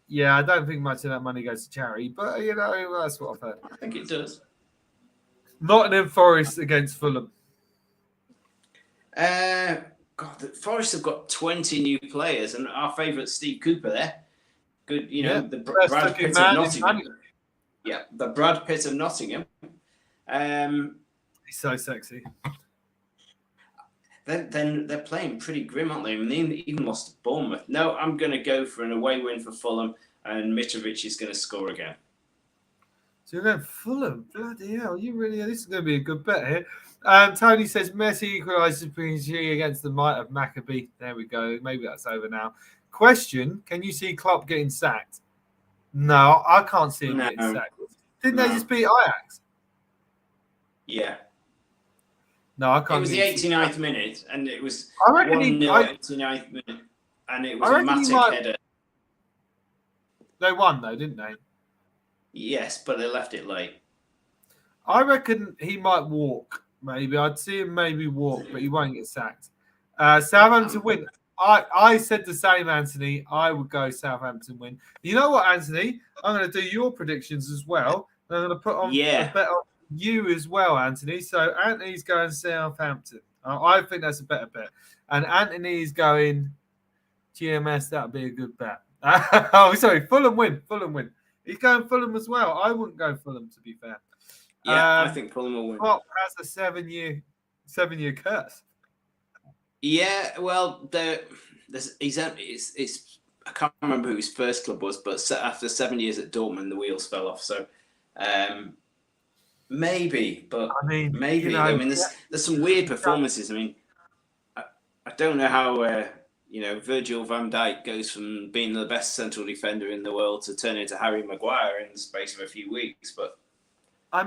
Speaker 1: Yeah, I don't think much of that money goes to charity, but that's what I've heard.
Speaker 3: I think it does.
Speaker 1: Nottingham Forest against Fulham.
Speaker 3: God, the Forest have got 20 new players, and our favourite Steve Cooper there. Good, the Brad Pitt of Nottingham. Yeah, the Brad Pitt of Nottingham.
Speaker 1: He's so sexy.
Speaker 3: Then they're playing pretty grim, aren't they? I mean, they even lost to Bournemouth. No, I'm going to go for an away win for Fulham, and Mitrovic is going to score again.
Speaker 1: So you're going Fulham? Bloody hell! This is going to be a good bet here. Tony says Messi equalises PSG against the might of Maccabi. There we go. Maybe that's over now. Question: can you see Klopp getting sacked? No, I can't see him getting sacked. Didn't they just beat Ajax?
Speaker 3: Yeah.
Speaker 1: No, I can't.
Speaker 3: It was the 89th minute, and it was
Speaker 1: 1-0
Speaker 3: 89th minute, and it was a Matic header.
Speaker 1: They won though, didn't they?
Speaker 3: Yes, but they left it late.
Speaker 1: I reckon he might walk. Maybe I'd see him maybe walk, but he won't get sacked. Southampton win. I said the same, Anthony. I would go Southampton win. You know what, Anthony? I'm going to do your predictions as well. And I'm going to put on a bet on you as well, Anthony. So Anthony's going Southampton. I think that's a better bet. And Anthony's going GMS. That would be a good bet. Fulham win. He's going Fulham as well. I wouldn't go Fulham, to be fair.
Speaker 3: Yeah, I think Fulham will win.
Speaker 1: Klopp has a 7-year curse.
Speaker 3: Yeah, well, it's I can't remember who his first club was, but after 7 years at Dortmund, the wheels fell off. So maybe, but maybe. There's some weird performances. I mean, I don't know how Virgil van Dijk goes from being the best central defender in the world to turn into Harry Maguire in the space of a few weeks, but.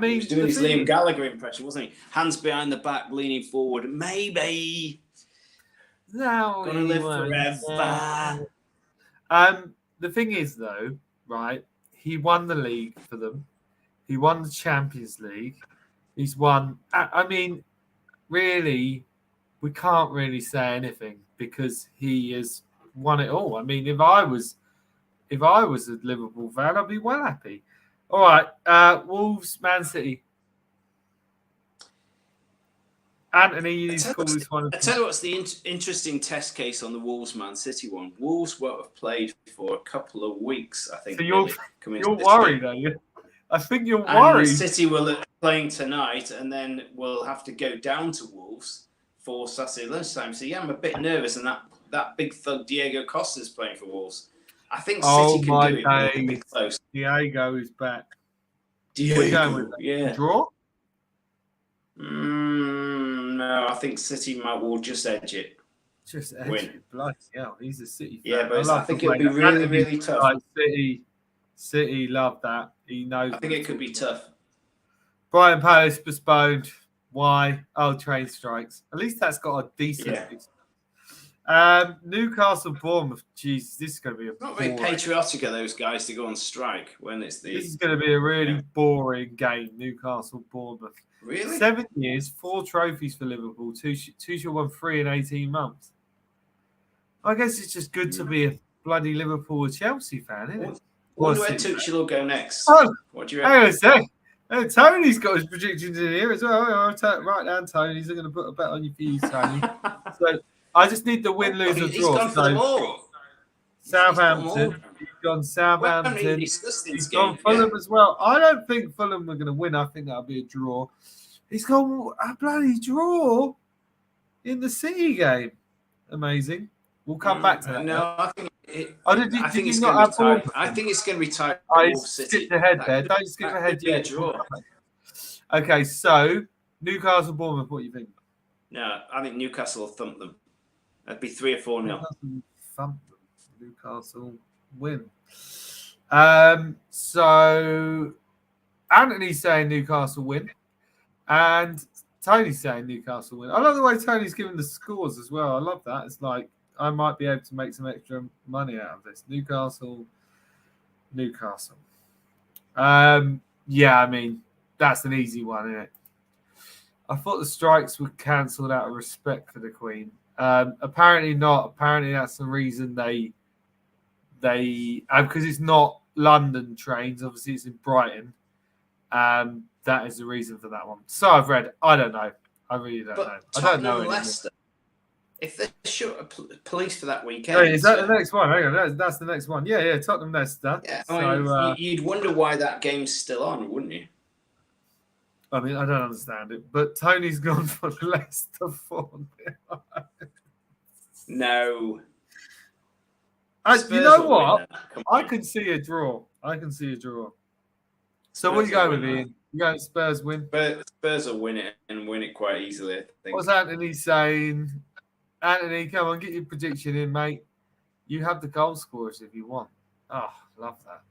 Speaker 3: He was doing his Liam Gallagher impression, wasn't he? Hands behind the back, leaning forward. Maybe.
Speaker 1: No,
Speaker 3: gonna live forever.
Speaker 1: The thing is, though, right? He won the league for them. He won the Champions League. He's won. I mean, really, we can't really say anything because he has won it all. I mean, if I was a Liverpool fan, I'd be well happy. All right, Wolves, Man City. Anthony, you need to call this one.
Speaker 3: I tell you what's the interesting test case on the Wolves Man City one. Wolves won't have played for a couple of weeks, I think.
Speaker 1: So you're worried, are you? I think you're worried.
Speaker 3: City will be playing tonight, and then we'll have to go down to Wolves for Saturday lunchtime. So yeah, I'm a bit nervous, and that big thug Diego Costa is playing for Wolves. I think City can do it. But it'll be close.
Speaker 1: Diego is back.
Speaker 3: Yeah.
Speaker 1: Draw?
Speaker 3: No, I think City will just edge it.
Speaker 1: Just edge it. Bloody hell, he's a City fan.
Speaker 3: Yeah, but I think it'll be really, really tough.
Speaker 1: Like City love that. He knows.
Speaker 3: I think it could be tough.
Speaker 1: Brighton Palace postponed. Why? Oh, train strikes. At least that's got a decent. Newcastle Bournemouth. Jesus, this is going to be
Speaker 3: not very patriotic of those guys to go on strike when it's the.
Speaker 1: This is going to be a really boring game. Newcastle Bournemouth.
Speaker 3: Really?
Speaker 1: 7 years, 4 trophies for Liverpool. Tuchel won 3 in 18 months. I guess it's just good to be a bloody Liverpool or Chelsea fan, isn't it?
Speaker 3: Wonder where Tuchel will go next.
Speaker 1: Oh,
Speaker 3: what do you reckon?
Speaker 1: Hey, Tony's got his predictions in here as well. Right down, Tony's. I'm going to put a bet on you for you, Tony. So I just need the win, lose, or
Speaker 3: He's
Speaker 1: draw.
Speaker 3: gone for them all.
Speaker 1: Southampton. He's gone
Speaker 3: We
Speaker 1: Southampton.
Speaker 3: haven't even discussed this
Speaker 1: He's
Speaker 3: game
Speaker 1: gone Fulham
Speaker 3: yet.
Speaker 1: as well. I don't think Fulham are going to win. I think that'll be a draw. He's gone a bloody draw in the City game. Amazing. We'll come back to that.
Speaker 3: No, I think
Speaker 1: I
Speaker 3: think
Speaker 1: you
Speaker 3: it's
Speaker 1: not
Speaker 3: going to
Speaker 1: have
Speaker 3: be tied.
Speaker 1: Bournemouth?
Speaker 3: I think it's going to be tied.
Speaker 1: I
Speaker 3: Wolves City.
Speaker 1: skipped ahead
Speaker 3: That
Speaker 1: there.
Speaker 3: could-
Speaker 1: Don't skip
Speaker 3: that
Speaker 1: ahead
Speaker 3: could be a
Speaker 1: yet.
Speaker 3: draw.
Speaker 1: Okay, so Newcastle, Bournemouth. What do you think?
Speaker 3: No, I think Newcastle will thump them. That'd be 3 or 4 nil.
Speaker 1: Newcastle win. So Anthony's saying Newcastle win, and Tony's saying Newcastle win. I love the way Tony's giving the scores as well. I love that. It's like I might be able to make some extra money out of this. Newcastle. Yeah, I mean that's an easy one, isn't it? I thought the strikes were cancelled out of respect for the Queen. Apparently not. Apparently that's the reason they because it's not London trains. Obviously, it's in Brighton. That is the reason for that one. So I've read. I don't know. I really don't know. I don't know.
Speaker 3: Tottenham,
Speaker 1: Anymore.
Speaker 3: Leicester. If they shut police for that weekend,
Speaker 1: Hey, is that the next one? Hang on, that's the next one. Yeah, Tottenham, Leicester.
Speaker 3: Yeah,
Speaker 1: So
Speaker 3: I mean, you'd wonder why that game's still on, wouldn't you?
Speaker 1: I mean, I don't understand it, but Tony's gone for Leicester 4-0.
Speaker 3: No.
Speaker 1: You
Speaker 3: Spurs
Speaker 1: know
Speaker 3: will
Speaker 1: what?
Speaker 3: win that. Come
Speaker 1: I
Speaker 3: on.
Speaker 1: can see a draw. So
Speaker 3: Spurs
Speaker 1: what are you going
Speaker 3: will
Speaker 1: with,
Speaker 3: win
Speaker 1: Ian? You going Spurs win?
Speaker 3: Spurs will win it and win it quite easily, I think.
Speaker 1: What's Anthony saying? Anthony, come on, get your prediction in, mate. You have the goal scorers if you want. Oh, love that.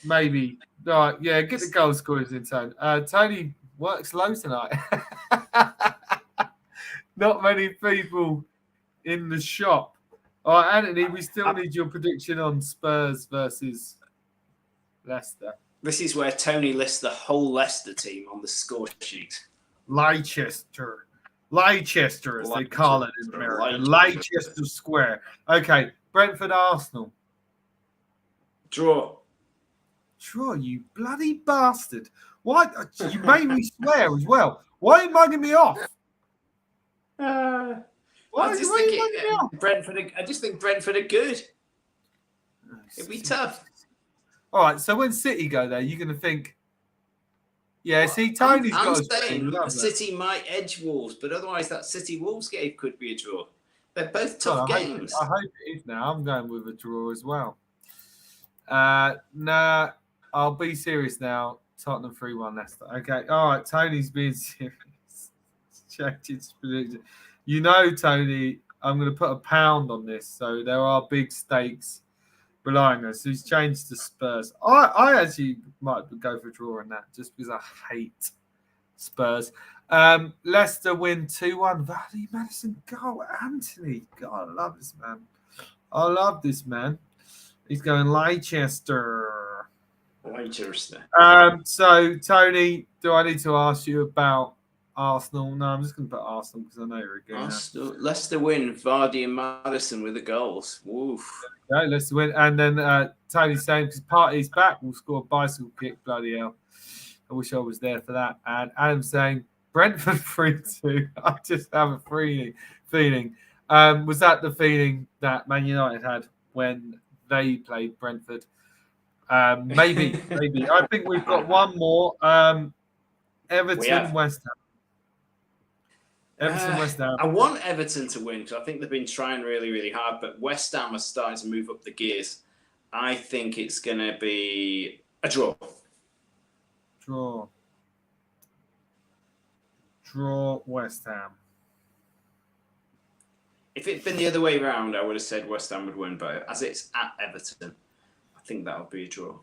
Speaker 1: Maybe. All right, yeah, get the goal scorers in, Tony. Tony works low tonight. Not many people in the shop. All right, Anthony, we still need your prediction on Spurs versus Leicester.
Speaker 3: This is where Tony lists the whole Leicester team on the score sheet.
Speaker 1: Leicester, as they call it in America.
Speaker 3: Leicester.
Speaker 1: Leicester Square. Okay, Brentford, Arsenal.
Speaker 3: Draw.
Speaker 1: Sure, you bloody bastard. Why? You made me swear as well. Why are you mugging me off?
Speaker 3: I
Speaker 1: Why
Speaker 3: just
Speaker 1: are
Speaker 3: think
Speaker 1: you mugging me off?
Speaker 3: I just think Brentford are good. It'd be tough.
Speaker 1: All right, so when City go there, you're going to think, yeah, see, Tony's
Speaker 3: I'm
Speaker 1: got a
Speaker 3: saying
Speaker 1: love that.
Speaker 3: City might edge Wolves, but otherwise that City Wolves game could be a draw. They're both tough
Speaker 1: Oh,
Speaker 3: games.
Speaker 1: I hope it is now. I'm going with a draw as well. Nah, I'll be serious now. Tottenham 3-1 Leicester. Okay, all right. Tony's being serious. Checked his prediction. You know, Tony, I'm going to put £1 on this, so there are big stakes relying on us. So he's changed to Spurs. I actually might go for a draw on that just because I hate Spurs. Leicester win 2-1. Vardy, Madison, goal. Anthony. God, I love this man. He's going Leicester.
Speaker 3: Leicester.
Speaker 1: So, Tony, do I need to ask you about Arsenal? No, I'm just going to put Arsenal because I know you're a good
Speaker 3: Arsenal. Leicester win. Vardy and Madison with the goals. Woof.
Speaker 1: Okay, let's win. And then Tony's saying because Partey's back, we'll score a bicycle kick. Bloody hell. I wish I was there for that. And Adam's saying Brentford 3-2. I just have a feeling. Was that the feeling that Man United had when they played Brentford? Maybe. I think we've got one more. Everton, West Ham. West Ham.
Speaker 3: I want Everton to win because I think they've been trying really, really hard, but West Ham are starting to move up the gears. I think it's going to be a draw.
Speaker 1: Draw West Ham.
Speaker 3: If it'd been the other way around, I would have said West Ham would win, but as it's at Everton, I think that would be a draw.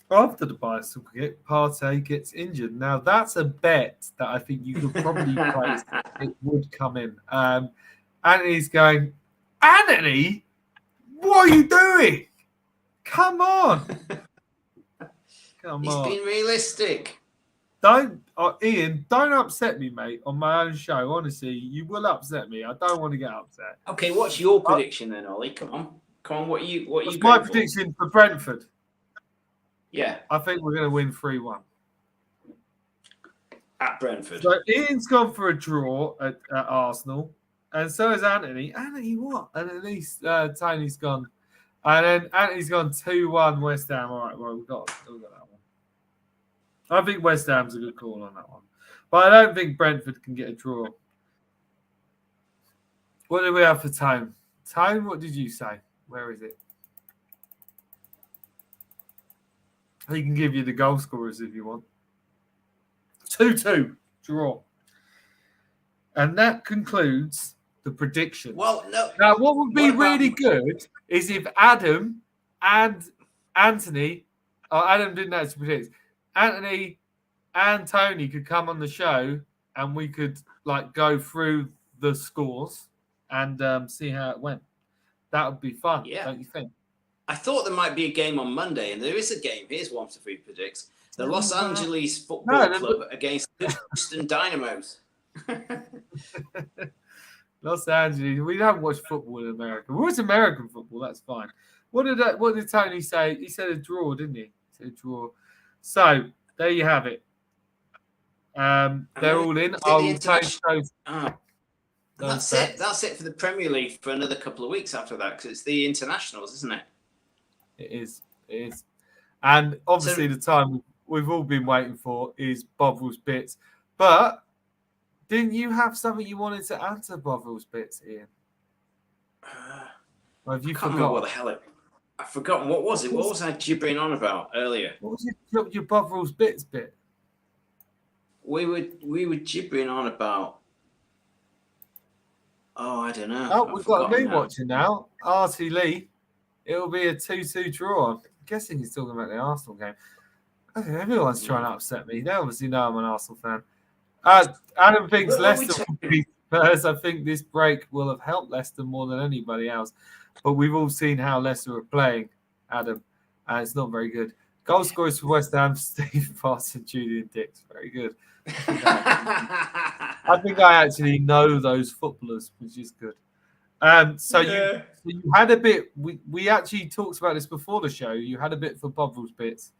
Speaker 1: After the bicycle kick, Partey gets injured. Now, that's a bet that I think you could probably place. It would come in. Anthony's going, Anthony, what are you doing? Come on.
Speaker 3: He's been realistic.
Speaker 1: Ian, don't upset me, mate, on my own show. Honestly, you will upset me. I don't want to get upset.
Speaker 3: Okay, what's your prediction then, Ollie? Come on. What you
Speaker 1: What's my prediction for Brentford?
Speaker 3: Yeah,
Speaker 1: I think we're going to win 3-1.
Speaker 3: at Brentford.
Speaker 1: So Ian's gone for a draw at Arsenal, and so is Anthony. Anthony, what? And at least Tony's gone. And then Anthony's gone 2-1 West Ham. All right, well, we've got that one. I think West Ham's a good call on that one. But I don't think Brentford can get a draw. What do we have for Tone? Tone, what did you say? Where is it? He can give you the goal scorers if you want. 2-2 draw. And that concludes the predictions.
Speaker 3: Well, no.
Speaker 1: Now, what would be really good is if Adam and Anthony, Adam didn't actually predict, Anthony and Tony could come on the show and we could like go through the scores and see how it went. That would be fun, don't you think?
Speaker 3: I thought there might be a game on Monday, and there is a game. Here's one to three predicts. The Los Angeles Football Club against the Houston Dynamos.
Speaker 1: Los Angeles. We don't watch football in America. We watch American football. That's fine. What did Tony say? He said a draw, didn't he? He said a draw. So there you have it. They're all in.
Speaker 3: That's it. That's it for the Premier League for another couple of weeks after that, because it's the internationals, isn't it?
Speaker 1: It is. It is. And obviously the time we've all been waiting for is Bovril's Bits. But didn't you have something you wanted to add to Bovril's Bits, Ian? Or have you forgotten?
Speaker 3: What the hell I've forgotten. What was it? What was I gibbering on about earlier?
Speaker 1: What was your Bovril's Bits bit?
Speaker 3: We were gibbering on about. Oh, I don't know.
Speaker 1: Oh, we've got a new watcher now. Artie Lee. It'll be a 2-2 draw. I'm guessing he's talking about the Arsenal game. I think everyone's trying to upset me. They obviously know I'm an Arsenal fan. Adam thinks Leicester will beat Spurs. I think this break will have helped Leicester more than anybody else. But we've all seen how Leicester are playing, Adam. And it's not very good. Goal scorers for West Ham, Steve Foss and Julian Dix. Very good. I think I actually know those footballers, which is good. So you had a bit. We actually talked about this before the show. You had a bit for Bovril's Bits,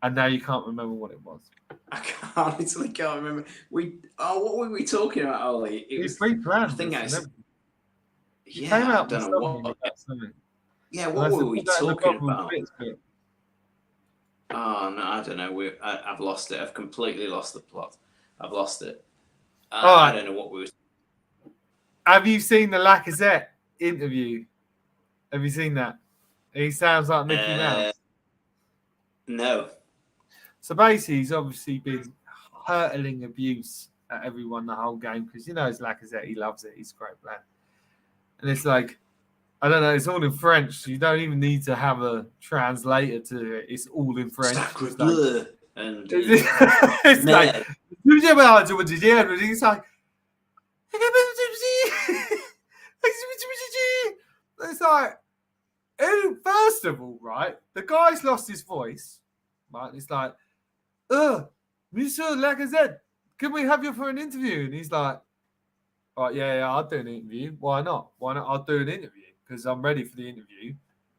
Speaker 1: and now you can't remember what it was.
Speaker 3: I honestly can't remember. What were we talking about, Ollie? It was
Speaker 1: free plans.
Speaker 3: I think I
Speaker 1: came out.
Speaker 3: I don't know what. Yeah, what were we talking about? Oh no, I don't know. I've lost it. I've completely lost the plot. I've lost it. I don't know what we were.
Speaker 1: Have you seen the Lacazette interview? Have you seen that? He sounds like Mickey Mouse.
Speaker 3: No.
Speaker 1: So basically, he's obviously been hurtling abuse at everyone the whole game because you know it's Lacazette. He loves it. He's a great player. And it's like, I don't know. It's all in French. So you don't even need to have a translator to it. It's all in French. It's like,
Speaker 3: and
Speaker 1: it's like, it's like. It's like, first of all, right, the guy's lost his voice, right? It's like, Monsieur Lacazette, can we have you for an interview? And he's like, oh, yeah, I'll do an interview. Why not? I'll do an interview because I'm ready for the interview.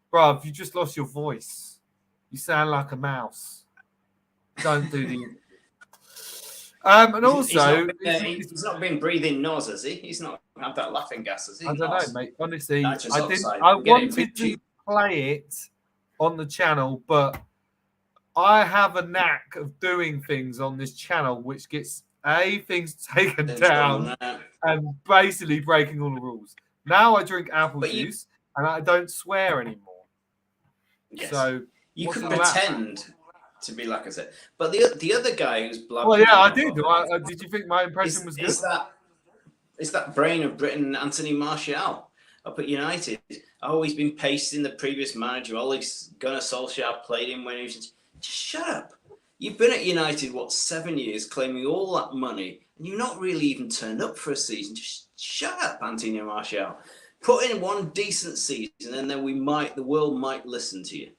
Speaker 1: Bro, if you just lost your voice, you sound like a mouse. Don't do the interview. And also,
Speaker 3: he's not been breathing nose, has he? He's not had that laughing gas, has he?
Speaker 1: I don't know, mate. Honestly, I
Speaker 3: wanted
Speaker 1: to play it on the channel, but I have a knack of doing things on this channel which gets things taken down and basically breaking all the rules. Now I drink apple juice and I don't swear anymore.
Speaker 3: Yes.
Speaker 1: So
Speaker 3: you could pretend to be like I said, but the other guy who's blabbing.
Speaker 1: Well, yeah, I did. Did you think my impression was good?
Speaker 3: Is that brain of Britain, Anthony Martial, up at United? Always been pasting the previous manager. Always Gunnar Solskjaer played him when he was. Just shut up. You've been at United 7 years, claiming all that money, and you've not really even turned up for a season. Just shut up, Anthony Martial. Put in one decent season, and then the world might listen to you.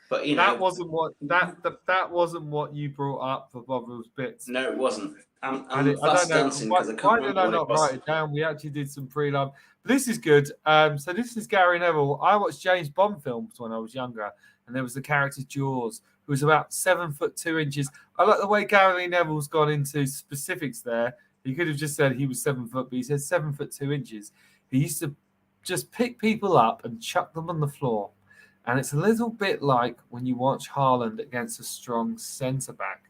Speaker 3: But you know
Speaker 1: that wasn't what you brought up for Bovril's Bits.
Speaker 3: No, it wasn't. I'm
Speaker 1: fast dancing because I can't remember. Why did I not write it down? We actually did some pre-love. But this is good. So this is Gary Neville. I watched James Bond films when I was younger, and there was the character Jaws, who was about 7'2". I like the way Gary Neville's gone into specifics there. He could have just said he was 7 foot, but he said 7'2". He used to just pick people up and chuck them on the floor. And it's a little bit like when you watch Haaland against a strong centre back.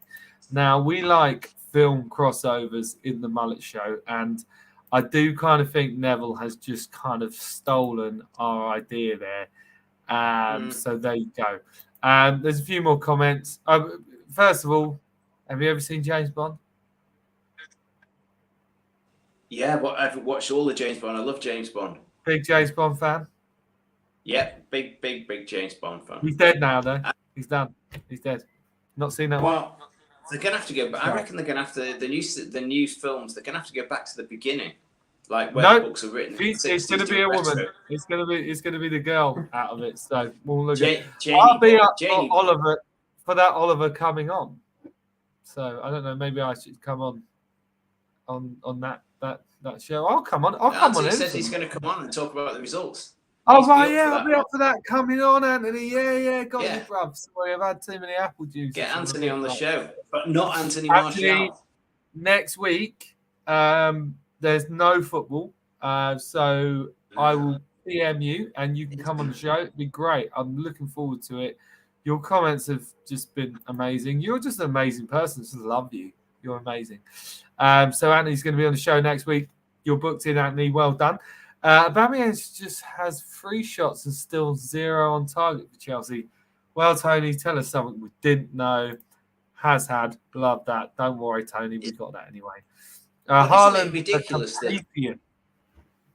Speaker 1: Now, we like film crossovers in the Mullet Show, and I do kind of think Neville has just kind of stolen our idea there. So there you go. There's a few more comments. First of all, have you ever seen James Bond?
Speaker 3: Yeah, but I've watched all the James Bond. I love James Bond.
Speaker 1: Big James Bond fan?
Speaker 3: Yeah, big James Bond fan.
Speaker 1: He's dead now, though. He's done. He's dead. Not seen that one.
Speaker 3: Well, they're gonna have to go. But I reckon they're gonna have to the new films. They're gonna have to go back to the beginning, like where the books are written.
Speaker 1: It's going to be a woman. It's going to be the girl out of it. So we'll look at.
Speaker 3: Janie,
Speaker 1: I'll be up
Speaker 3: Janie.
Speaker 1: for Oliver for that Oliver coming on. So I don't know. Maybe I should come on that show. I'll come on. I'll come on.
Speaker 3: He says he's going to come on and talk about the results.
Speaker 1: Oh, right, yeah, I'll be up for that. Coming on, Anthony. Yeah, got you, bruv. Sorry, I've had too many apple juice.
Speaker 3: Get Anthony on the show, but not Anthony
Speaker 1: Actually,
Speaker 3: Martial.
Speaker 1: Next week, there's no football, so I will PM you, and you can come on the show. It'd be great. I'm looking forward to it. Your comments have just been amazing. You're just an amazing person. Just love you. You're amazing. So Anthony's going to be on the show next week. You're booked in, Anthony. Well done. Aubameyang just has 3 shots and still 0 on target for Chelsea. Well, Tony, tell us something we didn't know. Has had. Love that. Don't worry, Tony. We got that anyway. Haaland,
Speaker 3: ridiculous.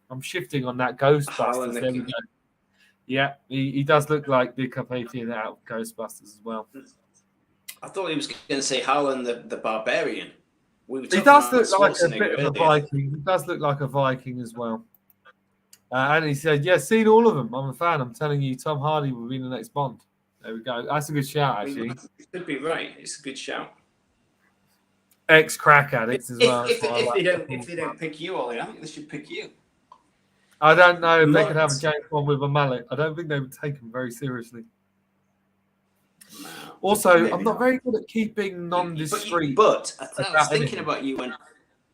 Speaker 1: I'm shifting on that Ghostbusters. There we go. Yeah, he does look like the Carpathian out of Ghostbusters as well.
Speaker 3: I thought he was going to say Haaland the Barbarian.
Speaker 1: He does look like a bit of a Viking. He does look like a Viking as well. And he said, yeah, seen all of them. I'm a fan. I'm telling you, Tom Hardy will be the next Bond. There we go. That's a good shout, actually.
Speaker 3: It could be right. It's a good shout.
Speaker 1: Ex-crack addicts as well.
Speaker 3: If they don't pick you, Ollie, I think they should pick you.
Speaker 1: I don't know if they could have a James Bond with a mullet. I don't think they would take him very seriously.
Speaker 3: No,
Speaker 1: also, I'm not very good at keeping nondescript.
Speaker 3: But I was thinking about you when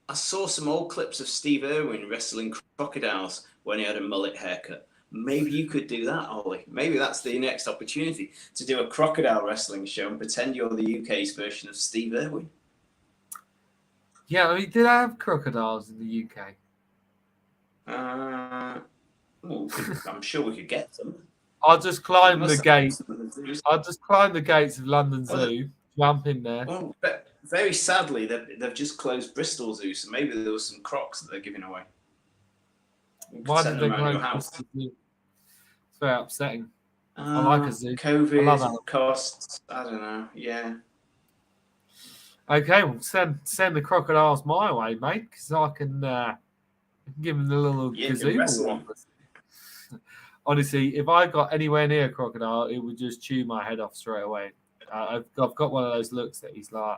Speaker 3: I saw some old clips of Steve Irwin wrestling crocodiles when he had a mullet haircut. Maybe you could do that, Ollie. Maybe that's the next opportunity to do a crocodile wrestling show and pretend you're the UK's version of Steve Irwin.
Speaker 1: Yeah, I mean, did I have crocodiles in the UK?
Speaker 3: I'm sure we could get them.
Speaker 1: I'll just climb the gates. I'll just climb the gates of London Zoo, jump in there.
Speaker 3: Well, but very sadly, they've just closed Bristol Zoo, so maybe there was some crocs that they're giving away.
Speaker 1: Why did they close Bristol Zoo? It's very upsetting. I like a zoo.
Speaker 3: COVID costs. I don't know. Yeah.
Speaker 1: Okay, well, send the crocodiles my way, mate, because I can give them the little gazebo. Honestly, if I got anywhere near a crocodile, it would just chew my head off straight away. I've got one of those looks that he's like.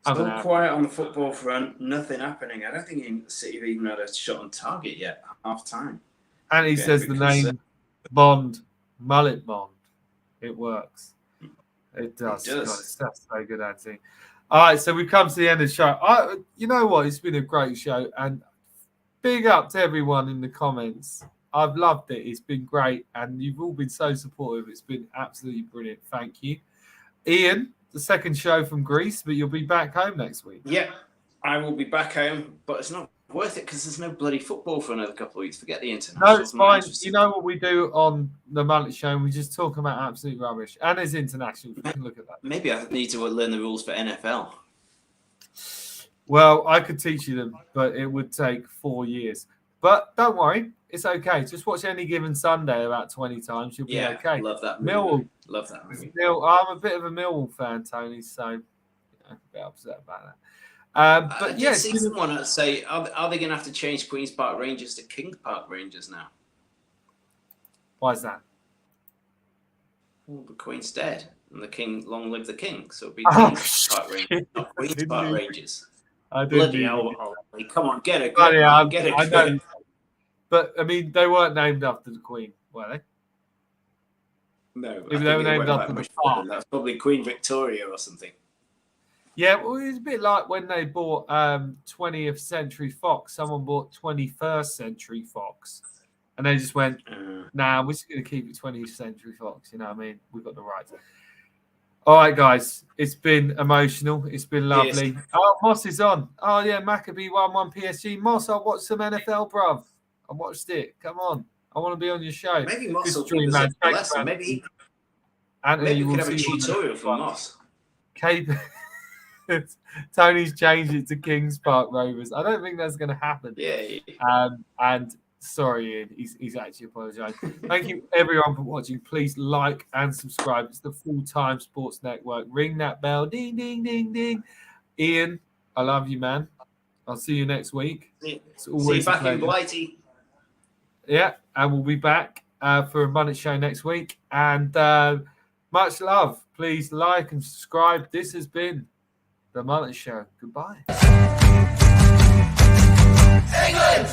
Speaker 3: Still quiet on the football front. Nothing happening. I don't think City have even had a shot on target yet. Half time.
Speaker 1: And he says the name Bond, Mullet Bond. It works. It does. God, that's so good, Anthony. All right, so we've come to the end of the show. You know what? It's been a great show, and big up to everyone in the comments. I've loved it. It's been great, and you've all been so supportive. It's been absolutely brilliant. Thank you. Ian, the second show from Greece, but you'll be back home next week.
Speaker 3: Yeah, I will be back home, but it's not worth it because there's no bloody football for another couple of weeks. Forget the international.
Speaker 1: No, it's fine. You know what we do on the Mullet Show? We just talk about absolute rubbish. And it's international. You can look at that.
Speaker 3: Maybe I need to learn the rules for NFL.
Speaker 1: Well, I could teach you them, but it would take 4 years. But don't worry. It's okay. Just watch Any Given Sunday about 20 times. You'll be okay.
Speaker 3: Love that movie.
Speaker 1: Millwall.
Speaker 3: Love that movie.
Speaker 1: I'm a bit of a Millwall fan, Tony, so a bit upset about that. But
Speaker 3: I see someone say, are they going to have to change Queen's Park Rangers to Kings Park Rangers now?
Speaker 1: Why is that?
Speaker 3: Well, the Queen's dead, and the King, long live the King. So it'll be Kings Park Rangers, not Queen's Park Rangers. Bloody hell, Ollie. Come on, get it. Get it.
Speaker 1: I know. But, I mean, they weren't named after the Queen, were they?
Speaker 3: No, I
Speaker 1: If
Speaker 3: think
Speaker 1: they were
Speaker 3: it
Speaker 1: named
Speaker 3: went
Speaker 1: after
Speaker 3: back
Speaker 1: the
Speaker 3: much
Speaker 1: park.
Speaker 3: further than that. That's probably Queen Victoria or something.
Speaker 1: Yeah, well, it was a bit like when they bought 20th Century Fox. Someone bought 21st Century Fox, and they just went, "Nah, we're just going to keep it 20th Century Fox." You know what I mean? We've got the rights. All right, guys, it's been emotional. It's been lovely.
Speaker 3: Yes.
Speaker 1: Oh, Moss is on. Oh yeah, Maccabee 1-1 PSG. Moss, I watched some NFL, bruv. I watched it. Come on, I want to be on your show.
Speaker 3: Maybe Moss will
Speaker 1: Stream,
Speaker 3: give us
Speaker 1: man.
Speaker 3: a
Speaker 1: Thanks,
Speaker 3: lesson.
Speaker 1: man.
Speaker 3: Maybe
Speaker 1: Anthony,
Speaker 3: we
Speaker 1: we'll
Speaker 3: could have a
Speaker 1: see you on the
Speaker 3: tutorial
Speaker 1: next
Speaker 3: from
Speaker 1: one.
Speaker 3: Moss.
Speaker 1: Cape. Tony's changed it to Kings Park Rovers. I don't think that's going to happen.
Speaker 3: Yeah.
Speaker 1: And sorry, Ian, he's actually apologised. Thank you, everyone, for watching. Please like and subscribe. It's the Full-Time Sports Network. Ring that bell. Ding, ding, ding, ding. Ian, I love you, man. I'll see you next week. It's
Speaker 3: See
Speaker 1: always
Speaker 3: you
Speaker 1: a
Speaker 3: back in
Speaker 1: pleasure.
Speaker 3: Blighty.
Speaker 1: Yeah, and we'll be back for a Mullet Show next week. And much love. Please like and subscribe. This has been the Mullet Show. Goodbye.
Speaker 2: England!